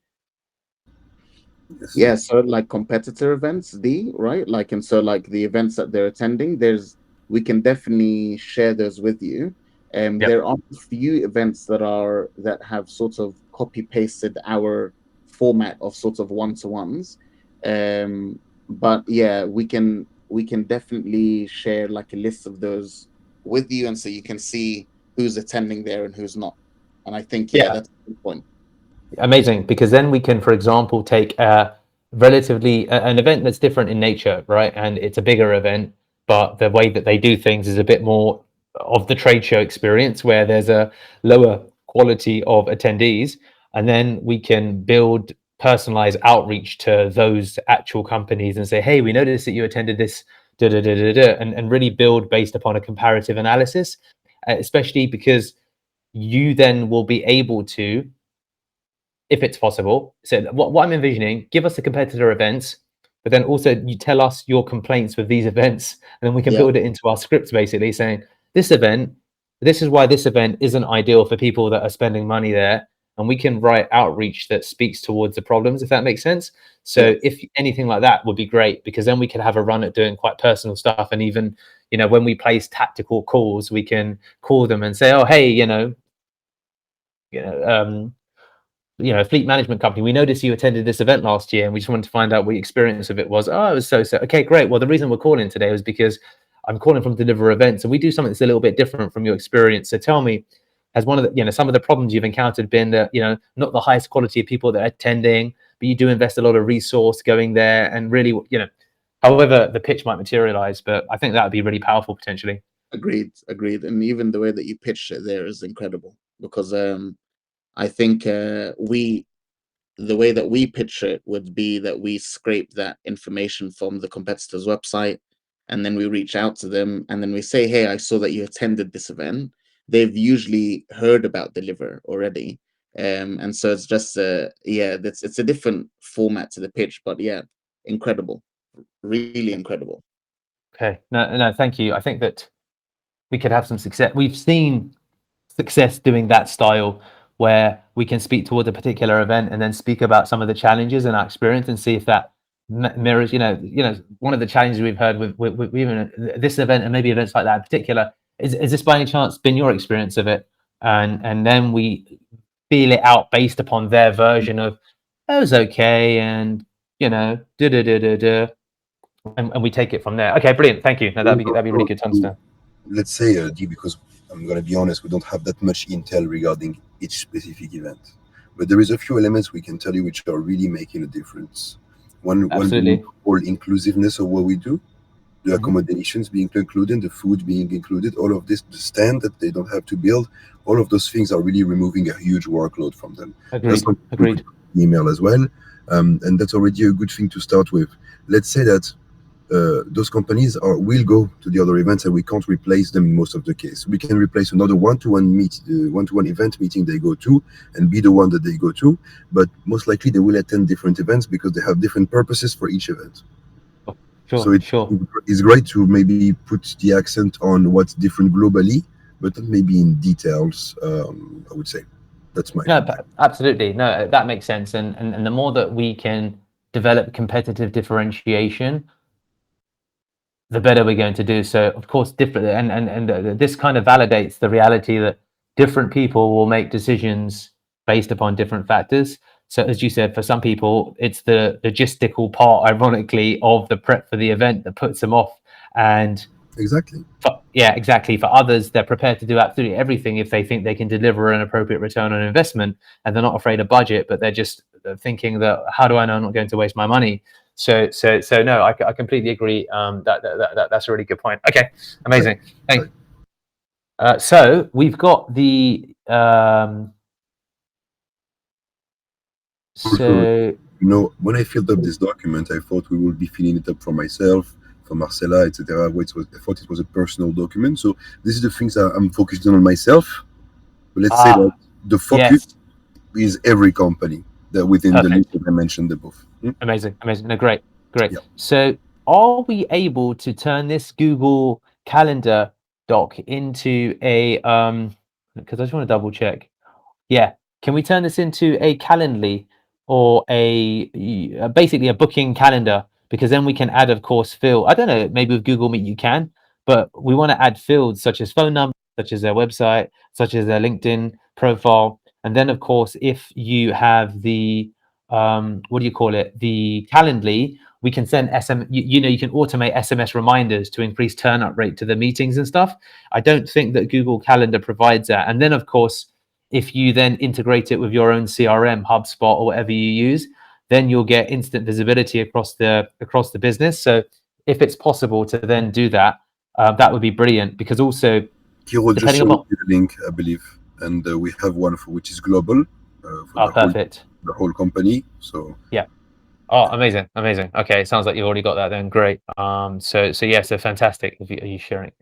Yes. Yeah, so like competitor events, right? Like, and so like the events that they're attending, we can definitely share those with you. Yep. There are a few events that have sort of copy pasted our format of sort of one-to-ones. But yeah, we can definitely share like a list of those with you, and so you can see who's attending there and who's not. And I think, yeah, Yeah. that's a good point. Amazing, because then we can, for example, take an event that's different in nature, right? And it's a bigger event, but the way that they do things is a bit more of the trade show experience, where there's a lower quality of attendees, and then we can build personalized outreach to those actual companies and say, hey, we noticed that you attended this, and really build based upon a comparative analysis, especially because you then will be able to, if it's possible. So what I'm envisioning, give us the competitor events, but then also you tell us your complaints with these events, and then we can Yeah, build it into our scripts, basically saying this event, this is why this event isn't ideal for people that are spending money there. And we can write outreach that speaks towards the problems, if that makes sense. yeah, So if anything like that would be great, because then we can have a run at doing quite personal stuff. And even, when we place tactical calls, we can call them and say, oh, hey, you know, um, fleet management company, we noticed you attended this event last year, and we just wanted to find out what your experience of it was. Oh, it was so. Okay, great. Well, the reason we're calling today was because I'm calling from Deliver.Events, and we do something that's a little bit different from your experience. So tell me, has one of the, some of the problems you've encountered been that, not the highest quality of people that are attending, but you do invest a lot of resource going there, and really, however the pitch might materialize. But I think that would be really powerful potentially. agreed. And even the way that you pitched it there is incredible, because I think the way that we picture it would be that we scrape that information from the competitor's website, and then we reach out to them, and then we say, hey, I saw that you attended this event. They've usually heard about Deliver already. And so it's just it's a different format to the pitch, but yeah, incredible, really incredible. Okay, no, thank you. I think that we could have some success. We've seen success doing that style, where we can speak towards a particular event and then speak about some of the challenges in our experience and see if that mirrors, one of the challenges we've heard with even this event, and maybe events like that in particular, is this by any chance been your experience of it? And then we feel it out based upon their version of, that was okay, and and we take it from there. Okay, brilliant. Thank you. No, that'd be really good to understand. Let's say, D, because I'm going to be honest, we don't have that much intel regarding each specific event. But there is a few elements we can tell you which are really making a difference. One being Absolutely. all inclusiveness of what we do, the Mhm. accommodations being included, the food being included, all of this, the stand that they don't have to build, all of those things are really removing a huge workload from them. That's Agreed. something we Agreed. could email as well. And that's already a good thing to start with. Let's say that those companies will go to the other events, and we can't replace them in most of the case. We can replace another one-to-one event meeting they go to, and be the one that they go to. But most likely they will attend different events because they have different purposes for each event. So Sure. it's great to maybe put the accent on what's different globally, but not maybe in details. I would say that's my No, feedback. absolutely. No, that makes sense. And the more that we can develop competitive differentiation, the better we're going to do. So, of course, different, and this kind of validates the reality that different people will make decisions based upon different factors. So, as you said, for some people, it's the logistical part, ironically, of the prep for the event that puts them off. And Exactly. yeah, exactly. For others, they're prepared to do absolutely everything if they think they can deliver an appropriate return on investment, and they're not afraid of budget, but they're just thinking that, how do I know I'm not going to waste my money? So no, I completely agree. That's a really good point. Okay, amazing. Thanks. So we've got the Also, when I filled up this document, I thought we would be filling it up for myself, for Marcella, etc. I thought it was a personal document. So this is the things that I'm focusing on myself. But let's say that the focus yes, is every company that within the list perfect. that I mentioned above. Amazing. No, great. Yeah. So are we able to turn this Google Calendar doc into a because I just want to double check. Yeah, can we turn this into a Calendly or basically a booking calendar? Because then we can add, of course, field. I don't know, maybe with Google Meet you can, but we want to add fields such as phone number, such as their website, such as their LinkedIn profile, and then of course, if you have the what do you call it, the Calendly, we can send you can automate SMS reminders to increase turn up rate to the meetings and stuff. I don't think that Google Calendar provides that. And then of course, if you then integrate it with your own CRM, HubSpot, or whatever you use, then you'll get instant visibility across the business. So if it's possible to then do that, that would be brilliant. Because also, Kiro just depending showed upon me the link, I believe, and we have one for which is global for perfect, the whole company. So yeah. Oh, amazing, amazing. Okay, sounds like you've already got that then. Great. So yeah, so fantastic. Are you sharing?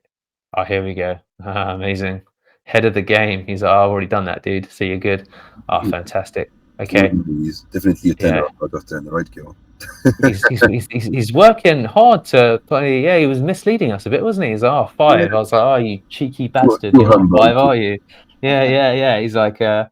Oh, here we go. Amazing. Head of the game. He's like, oh, I've already done that, dude. So you're good. Oh, fantastic. Okay. Kiro is definitely a 10 Yeah. out of 10, right, Kiro? He's working hard to play. Yeah, he was misleading us a bit, wasn't he? He's like, oh, 5. I was like, oh, you cheeky bastard. Too You're not humble. 5, are you? Yeah. He's like, uh,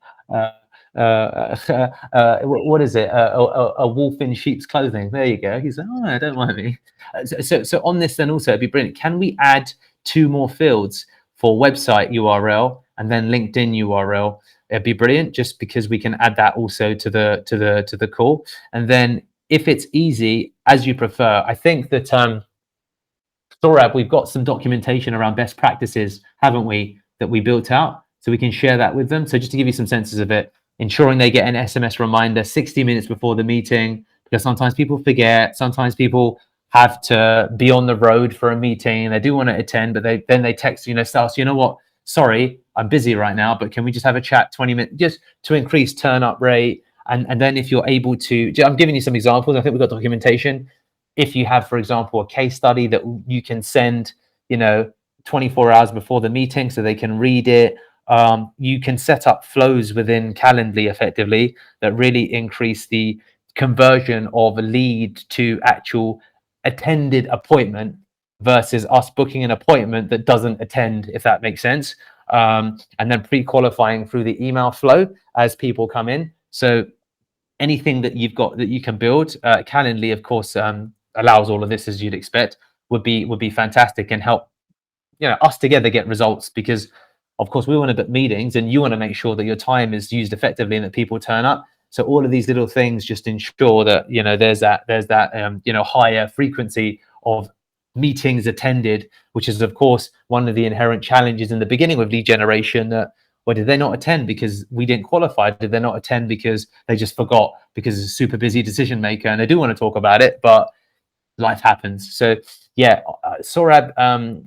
what is it? A wolf in sheep's clothing. There you go. He's like, oh, don't mind me. So on this, then also, it'd be brilliant. Can we add 2 more fields for website URL and then LinkedIn URL? It'd be brilliant, just because we can add that also to the call. And then if it's easy, as you prefer, I think that Sorab, we've got some documentation around best practices, haven't we, that we built out, so we can share that with them. So just to give you some senses of it, ensuring they get an SMS reminder 60 minutes before the meeting, because sometimes people forget, sometimes people have to be on the road for a meeting and they do want to attend, but they text, Stas, you know what, sorry, I'm busy right now, but can we just have a chat 20 minutes just to increase turn up rate? And then if you're able to, I'm giving you some examples. I think we've got documentation. If you have, for example, a case study that you can send, 24 hours before the meeting so they can read it. You can set up flows within Calendly effectively that really increase the conversion of a lead to actual attended appointment versus us booking an appointment that doesn't attend, if that makes sense. And then pre-qualifying through the email flow as people come in. So anything that you've got that you can build, Calendly, of course, allows all of this, as you'd expect, would be fantastic and help us together get results, because of course we want to book meetings and you want to make sure that your time is used effectively and that people turn up. So all of these little things just ensure that there's that higher frequency of meetings attended, which is of course one of the inherent challenges in the beginning with lead generation. Or did they not attend because we didn't qualify? Did they not attend because they just forgot, because it's a super busy decision maker and they do want to talk about it, but life happens. So yeah, Sorab,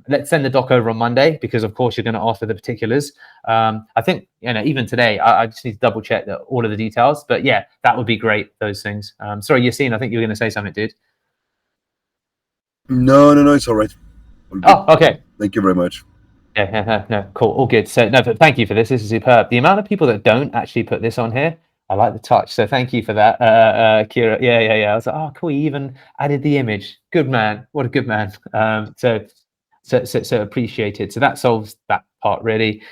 let's send the doc over on Monday, because of course you're going to ask for the particulars. I think even today I just need to double check that all of the details, but yeah, that would be great, those things. Sorry, Yassine, I think you were going to say something, dude. No, it's all right. Oh, okay. Thank you very much. Yeah, no, cool, all good. So no, but thank you for this. This is superb. The amount of people that don't actually put this on here, I like the touch. So thank you for that, Kira. Yeah. I was like, oh, cool. You even added the image. Good man. What a good man. So appreciated. So that solves that part really.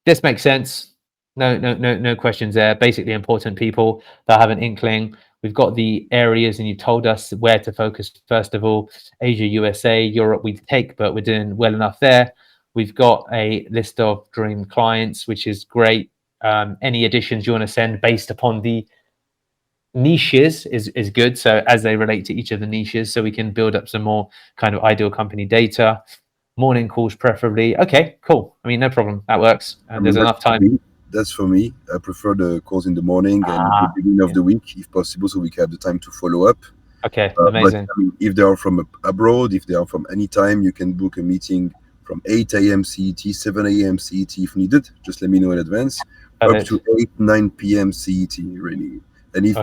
This makes sense. No questions there. Basically, important people that have an inkling. We've got the areas, and you told us where to focus. First of all, Asia, USA, Europe, we take, but we're doing well enough there. We've got a list of dream clients, which is great. Any additions you want to send based upon the niches is good. So as they relate to each of the niches, so we can build up some more kind of ideal company data. Morning calls preferably. Okay, cool. I mean, no problem. That works. And there's enough time. That's for me. I prefer the calls in the morning and the beginning of the week, if possible, so we can have the time to follow up. Okay, amazing. But if they are from abroad, if they are from any time, you can book a meeting from 8 a.m. CET, 7 a.m. CET if needed. Just let me know in advance. Up to 9 p.m. CET, really. And if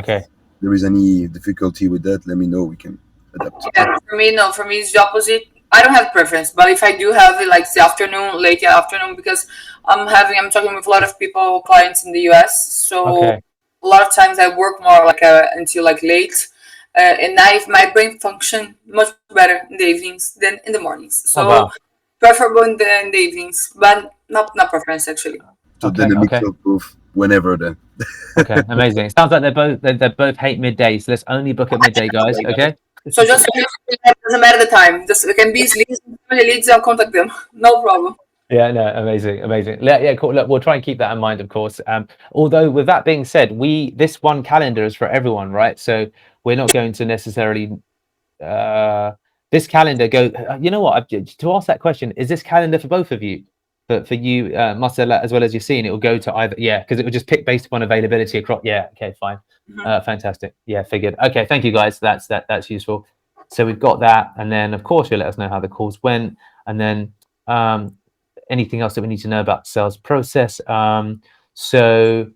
there is any difficulty with that, let me know. We can adapt. Yeah, for me, no. For me, it's the opposite. I don't have preference, but if I do have it, like the afternoon, late afternoon, because I'm talking with a lot of people, clients in the US. So a lot of times I work more like until like late, And my brain function much better in the evenings than in the mornings. Oh So wow. preferable in the evenings, but not preference actually. So Okay. then a mix Okay. of both whenever then. Okay. Amazing. It sounds like they both hate midday. So let's only book at midday, guys. Okay. So just it doesn't matter the time. Just it can be leads, family leads, I'll contact them. No problem. Yeah, no, amazing, amazing. Yeah, cool. Look, we'll try and keep that in mind, of course. Although, with that being said, this one calendar is for everyone, right? So we're not going to necessarily this calendar go. You know what? To ask that question, is this calendar for both of you? For you, Marcella, as well as you've seen, it will go to either. Yeah, because it will just pick based upon availability across. Yeah, okay, fine, fantastic. Yeah, figured. Okay, thank you guys. That's useful. So we've got that, and then of course you'll let us know how the calls went, and then anything else that we need to know about the sales process. So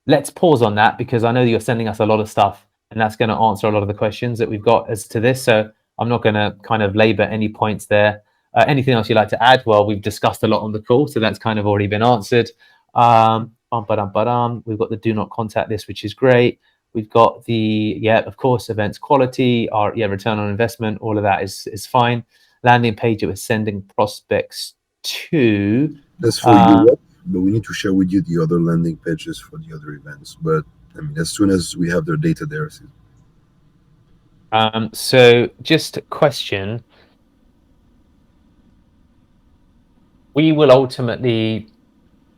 let's pause on that because I know you're sending us a lot of stuff and that's going to answer a lot of the questions that we've got as to this. So I'm not going to kind of labor any points there. Anything else you'd like to add? Well, we've discussed a lot on the call, so that's kind of already been answered. We've got the do not contact list, which is great. We've got the, of course, events quality, our return on investment, all of that is fine. Landing page that we're sending prospects to. That's for Europe, but we need to share with you the other landing pages for the other events. But I mean, as soon as we have their data there. So just a question. We will ultimately,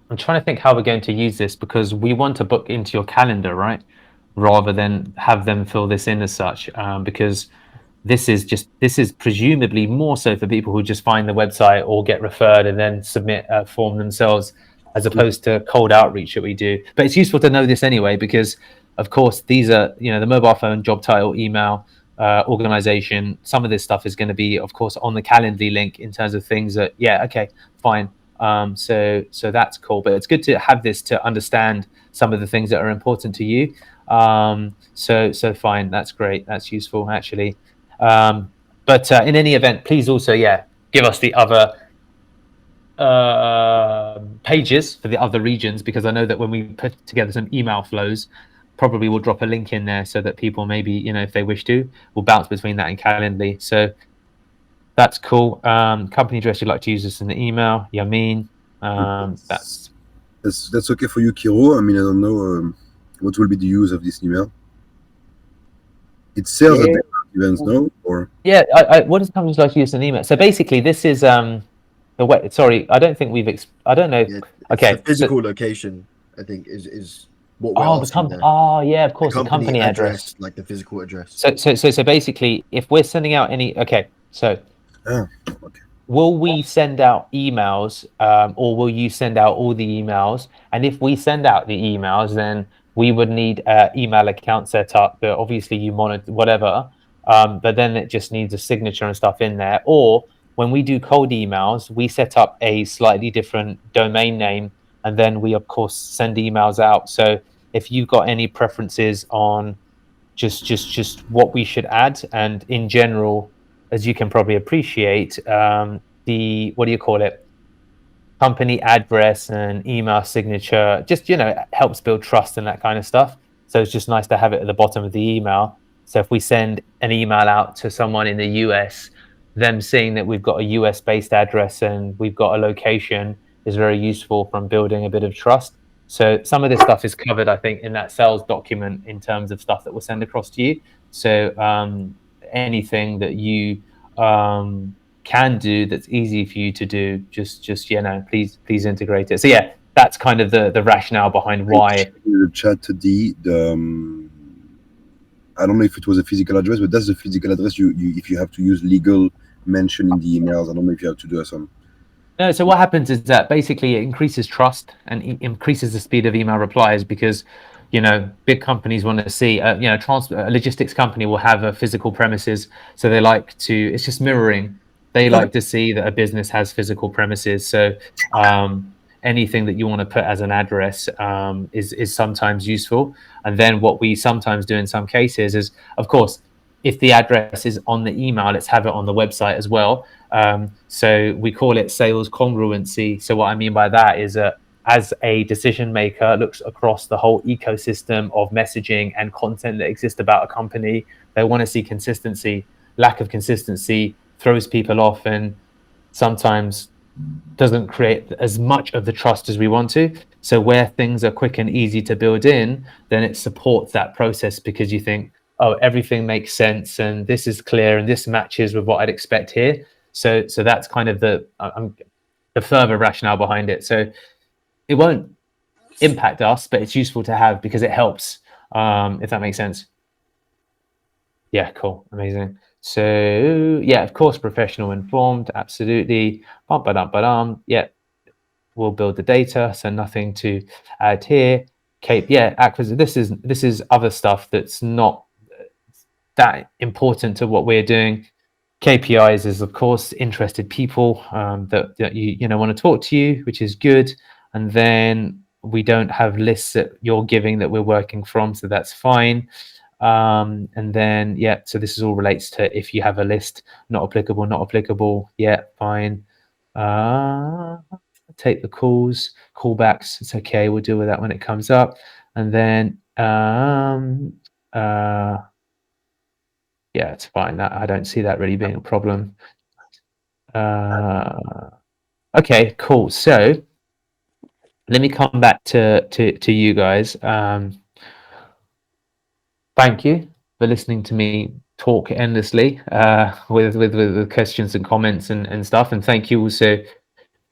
I'm trying to think how we're going to use this because we want to book into your calendar, right? Rather than have them fill this in as such, because this is presumably more so for people who just find the website or get referred and then submit a form themselves, as opposed to cold outreach that we do. But it's useful to know this anyway, because of course these are, the mobile phone, job title, email, organization. Some of this stuff is going to be, of course, on the Calendly link in terms of things that, okay, fine. So that's cool. But it's good to have this to understand some of the things that are important to you. So fine. That's great. That's useful actually. But in any event, please also, give us the other pages for the other regions, because I know that when we put together some email flows, probably we'll drop a link in there so that people maybe, if they wish to, will bounce between that and Calendly. So that's cool. Company address you'd like to use this in the email. Yamin. That's okay for you, Kiro. I mean, I don't know what will be the use of this email. It sells at events, no? Or what does companies like to use in email? So basically, this is sorry, I don't think I don't know. Yeah, okay, the physical location, I think, is what we're asking there. Of course, the the company address, like the physical address. So basically, if we're sending out will we send out emails, or will you send out all the emails? And if we send out the emails, then we would need an email account set up that obviously you monitor whatever, but then it just needs a signature and stuff in there. Or when we do cold emails, we set up a slightly different domain name, and then we of course send emails out. So if you've got any preferences on just what we should add, and in general, as you can probably appreciate, the what do you call it? Company address and email signature just helps build trust and that kind of stuff. So it's just nice to have it at the bottom of the email. So if we send an email out to someone in the US, them seeing that we've got a US based address and we've got a location is very useful from building a bit of trust. So some of this stuff is covered, I think, in that sales document in terms of stuff that we'll send across to you. So anything that you can do that's easy for you to do, just please integrate it. So that's kind of the rationale behind why. The chat I don't know if it was a physical address, but that's the physical address. You if you have to use legal mention in the emails, I don't know if you have to do some. No, so what happens is that basically it increases trust and increases the speed of email replies, because big companies want to see a logistics company will have a physical premises, so they like to, it's just mirroring, they like to see that a business has physical premises. So anything that you want to put as an address is sometimes useful. And then what we sometimes do in some cases is, of course, if the address is on the email, let's have it on the website as well. So we call it sales congruency. So what I mean by that is that as a decision maker, looks across the whole ecosystem of messaging and content that exists about a company. They want to see consistency. Lack of consistency throws people off and sometimes doesn't create as much of the trust as we want to. So where things are quick and easy to build in, then it supports that process because you think, oh, everything makes sense and this is clear and this matches with what I'd expect here. So that's kind of the further rationale behind it. So it won't impact us, but it's useful to have because it helps, if that makes sense. Yeah, cool, amazing. So yeah, of course, professional informed, absolutely. Yeah, we'll build the data, so nothing to add here. Cape, yeah, acquisition. This is other stuff that's not that important to what we're doing. KPIs is of course interested people that you know want to talk to you, which is good. And then we don't have lists that you're giving that we're working from, so that's fine. And then yeah, so this is all relates to if you have a list, not applicable. Yeah, fine. Take the calls, callbacks. It's okay. We'll deal with that when it comes up. And then yeah, it's fine. That I don't see that really being a problem. Okay, cool. So let me come back to you guys. Thank you for listening to me talk endlessly with questions and comments and stuff. And thank you also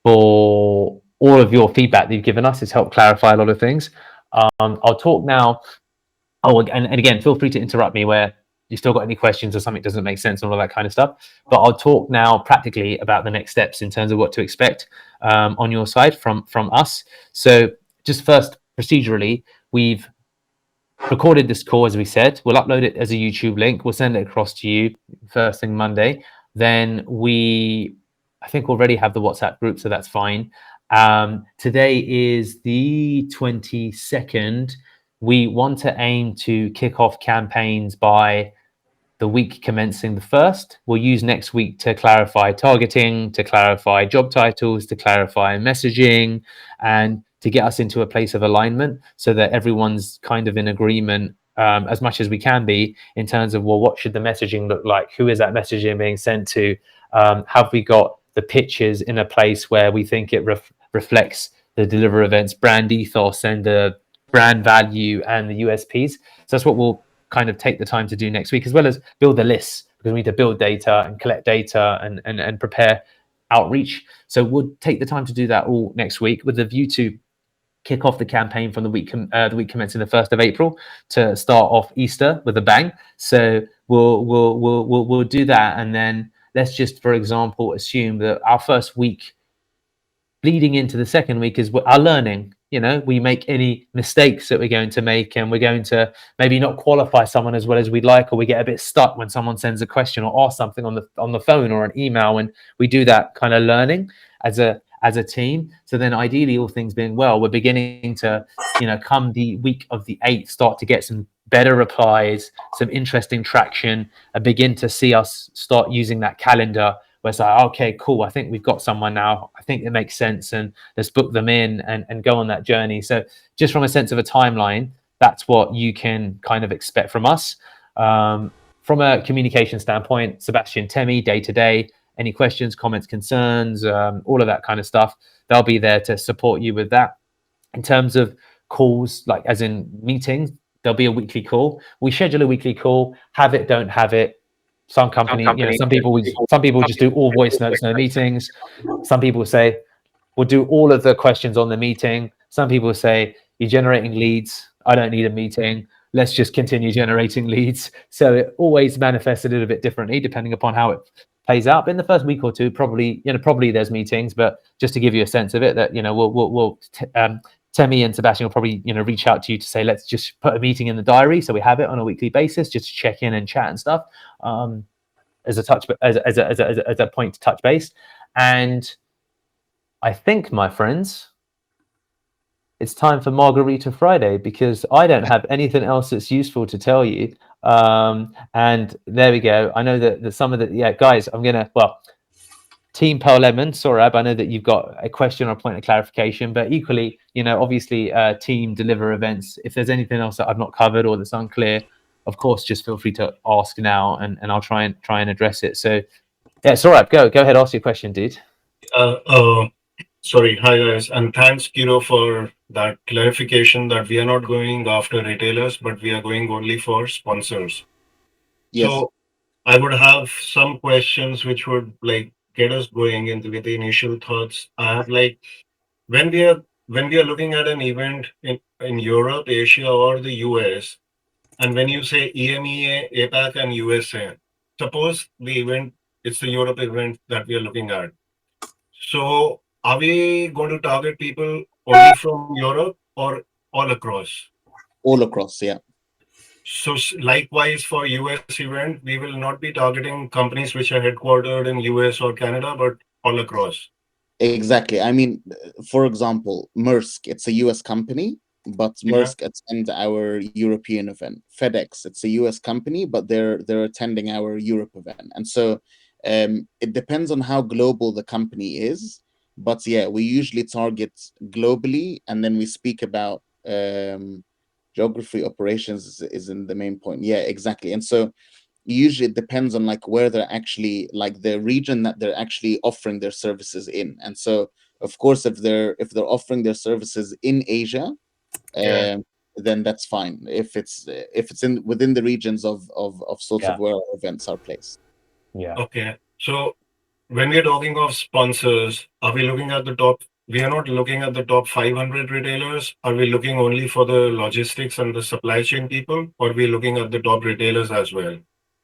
for all of your feedback that you've given us. It's helped clarify a lot of things. I'll talk now. Oh, and again, feel free to interrupt me where you still got any questions or something doesn't make sense and all that kind of stuff. But I'll talk now practically about the next steps in terms of what to expect on your side from us. So just first, procedurally, we've recorded this call, as we said. We'll upload it as a YouTube link. We'll send it across to you first thing Monday. Then I think already have the WhatsApp group, so that's fine. Today is the 22nd. We want to aim to kick off campaigns by the week commencing the 1st. We'll use next week to clarify targeting, to clarify job titles, to clarify messaging, and to get us into a place of alignment so that everyone's kind of in agreement as much as we can be in terms of, well, what should the messaging look like? Who is that messaging being sent to? Have we got the pitches in a place where we think it reflects the Deliver.Events brand ethos and the brand value and the USPs? So that's what we'll kind of take the time to do next week, as well as build the lists, because we need to build data and collect data and prepare outreach. So we'll take the time to do that all next week with a view to kick off the campaign from the week commencing the 1st of April to start off Easter with a bang. So we'll do that, and then let's just, for example, assume that our first week bleeding into the second week is our learning. You know, we make any mistakes that we're going to make, and we're going to maybe not qualify someone as well as we'd like, or we get a bit stuck when someone sends a question or asks something on the phone or an email, and we do that kind of learning as a team. So then ideally, all things being well, we're beginning to, you know, come the week of the 8th, start to get some better replies, some interesting traction, and begin to see us start using that calendar where it's like, okay, cool, I think we've got someone now. I think it makes sense, and let's book them in and go on that journey. So just from a sense of a timeline, that's what you can kind of expect from us. From a communication standpoint, Sebastian, Temi, day to day, any questions, comments, concerns, all of that kind of stuff, they'll be there to support you with that. In terms of calls, like as in meetings, there'll be a weekly call. We schedule a weekly call, have it, don't have it. Some company, you know, some people just do all voice notes, no meetings. Some people say, we'll do all of the questions on the meeting. Some people say, you're generating leads, I don't need a meeting. Let's just continue generating leads. So it always manifests a little bit differently depending upon how it plays out. But in the first week or two, probably there's meetings, but just to give you a sense of it, that, you know, we'll Temi and Sebastian will probably, you know, reach out to you to say, let's just put a meeting in the diary so we have it on a weekly basis, just to check in and chat and stuff, as a point to touch base. And I think, my friends, it's time for Margarita Friday, because I don't have anything else that's useful to tell you. And there we go. I know that some of the guys, Team Pearl Lemon, Saurabh, I know that you've got a question or a point of clarification, but equally, obviously, Team Deliver.Events, if there's anything else that I've not covered or that's unclear, of course, just feel free to ask now, and I'll try and address it. So, yeah, Saurabh, go ahead, ask your question, dude. Uh, uh, Sorry, hi guys, and thanks, Kiro, for that clarification that we are not going after retailers, but we are going only for sponsors. Yes. So I would have some questions which would like get us going into with the initial thoughts. I have like when we are looking at an event in Europe, Asia, or the US, and when you say EMEA, APAC, and USA, suppose the event it's the Europe event that we are looking at. So are we going to target people only from Europe or all across? All across, yeah. So likewise for US event, we will not be targeting companies which are headquartered in US or Canada, but all across. Exactly. I mean, for example, Maersk, it's a US company, but Yeah. Maersk attend our European event. FedEx, it's a US company, but they're attending our Europe event. And so it depends on how global the company is. But yeah, we usually target globally, and then we speak about geography operations is in the main point. Yeah, exactly. And so usually it depends on like where they're actually like the region that they're actually offering their services in. And so of course if they're offering their services in Asia, Yeah. then that's fine if it's in within the regions of sort Yeah. of where our events are placed. Yeah. Okay. So when we are talking of sponsors, are we looking at the top? We are not looking at the top 500 retailers. Are we looking only for the logistics and the supply chain people, or are we looking at the top retailers as well?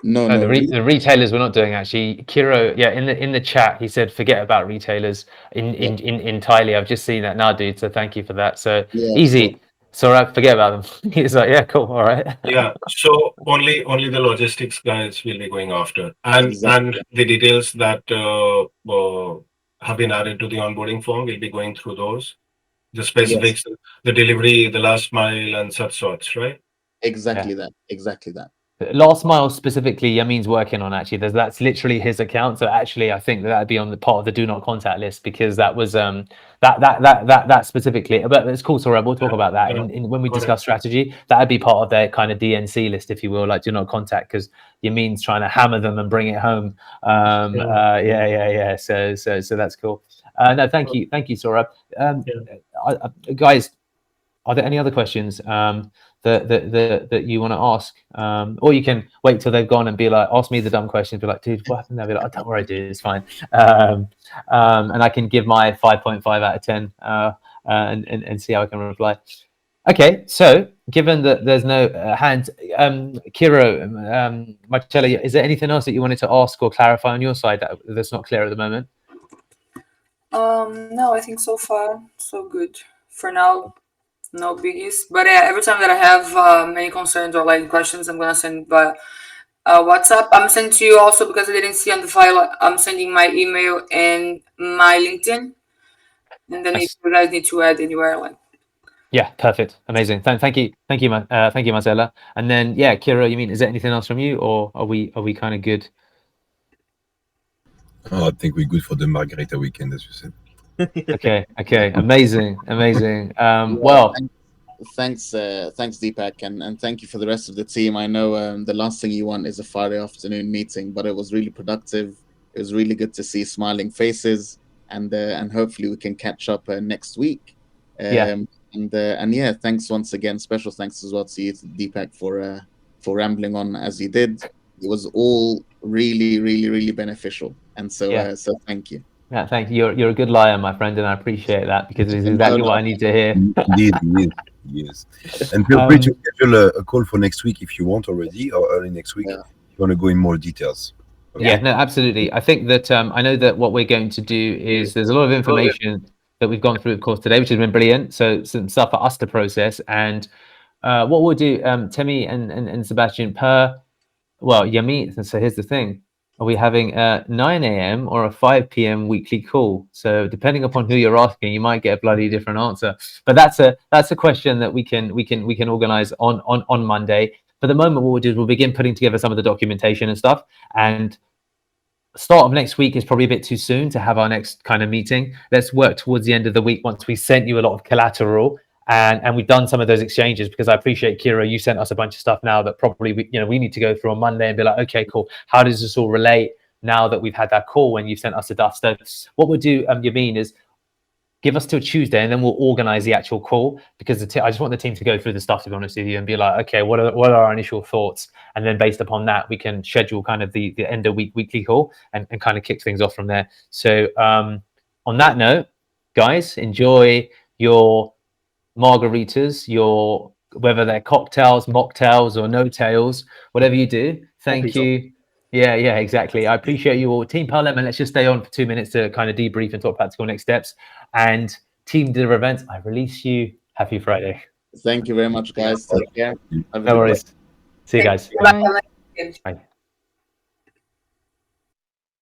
No, No, no, the retailers we're not doing actually. Kiro, yeah, in the chat he said forget about retailers entirely. I've just seen that now, dude. So thank you for that. So yeah, sure. easy. So I forget about them. He's like, yeah, cool, all right. Yeah. So only the logistics guys will be going after, and Exactly. the details that have been added to the onboarding form will be going through those, the Yes, specifics, the delivery, the last mile, and such sorts, right? Yeah. exactly that. Last mile specifically, Yamin's working on actually. That's literally his account. So actually, I think that'd be on the part of the do not contact list because that was that specifically. But it's cool. So we'll talk about that Yeah. in when we Got it. discuss strategy. That'd be part of their kind of DNC list, if you will, like do not contact, because Yamin's trying to hammer them and bring it home. Yeah. So that's cool. No, thank you, Saurabh. Guys, are there any other questions that you want to ask? Or you can wait till they've gone and be like, ask me the dumb questions. Be like, dude, what happened there? Be like, oh, don't worry, dude, it's fine. And I can give my 5.5 out of 10 and see how I can reply. Okay, so given that there's no hands, Kiro, Marcella, is there anything else that you wanted to ask or clarify on your side that's not clear at the moment? No, I think so far so good. For now, no biggies. But yeah, every time that I have any concerns or like questions, I'm gonna send by WhatsApp. I'm sending to you also because I didn't see on the file. I'm sending my email and my LinkedIn, and then if you guys need to add anywhere, like. Yeah, perfect, amazing. Thank you, Marcella. And then yeah, Kiro, you mean is there anything else from you, or are we kind of good? Oh, I think we're good for the Margarita weekend, as you said. Okay, amazing. Yeah, thanks Deepak, and thank you for the rest of the team. I know the last thing you want is a Friday afternoon meeting, but it was really productive. It was really good to see smiling faces, and hopefully we can catch up next week. Yeah. And yeah, thanks once again. Special thanks as well to you, Deepak, for rambling on as you did. It was all really beneficial, and so so thank you. Yeah, thank you. You're a good liar, my friend, and I appreciate that because it's No, exactly no. what I need to hear. Indeed, yes. And feel free to schedule a call for next week if you want already, or early next week. Yeah. If you want to go in more details. Okay? Yeah, no, absolutely. I think that I know that what we're going to do is there's a lot of information that we've gone through, of course, today, which has been brilliant. So some stuff for us to process, and what we'll do, Temi and Sebastian, Yami. So here's the thing: are we having a 9 a.m. or a 5 p.m. weekly call? So depending upon who you're asking, you might get a bloody different answer. But that's a question that we can organize on Monday. For the moment, what we'll do is we'll begin putting together some of the documentation and stuff, and start of next week is probably a bit too soon to have our next kind of meeting. Let's work towards the end of the week once we sent you a lot of collateral and we've done some of those exchanges, because I appreciate, Kira, you sent us a bunch of stuff now that probably we need to go through on Monday and be like, okay, cool. How does this all relate now that we've had that call when you've sent us the stuff? So what we'll do, Yameen, is give us till Tuesday, and then we'll organize the actual call, because I just want the team to go through the stuff, to be honest with you, and be like, okay, what are our initial thoughts? And then based upon that, we can schedule kind of the end of week weekly call and kind of kick things off from there. So on that note, guys, enjoy your margaritas, your whether they're cocktails, mocktails, or no tails, whatever you do. Thank you. Yeah, exactly. I appreciate you all. Team Parliament, let's just stay on for 2 minutes to kind of debrief and talk practical next steps. And Team Deliver.Events, I release you. Happy Friday. Thank you very much, guys. Take care. No worries. See you guys. Bye. Bye.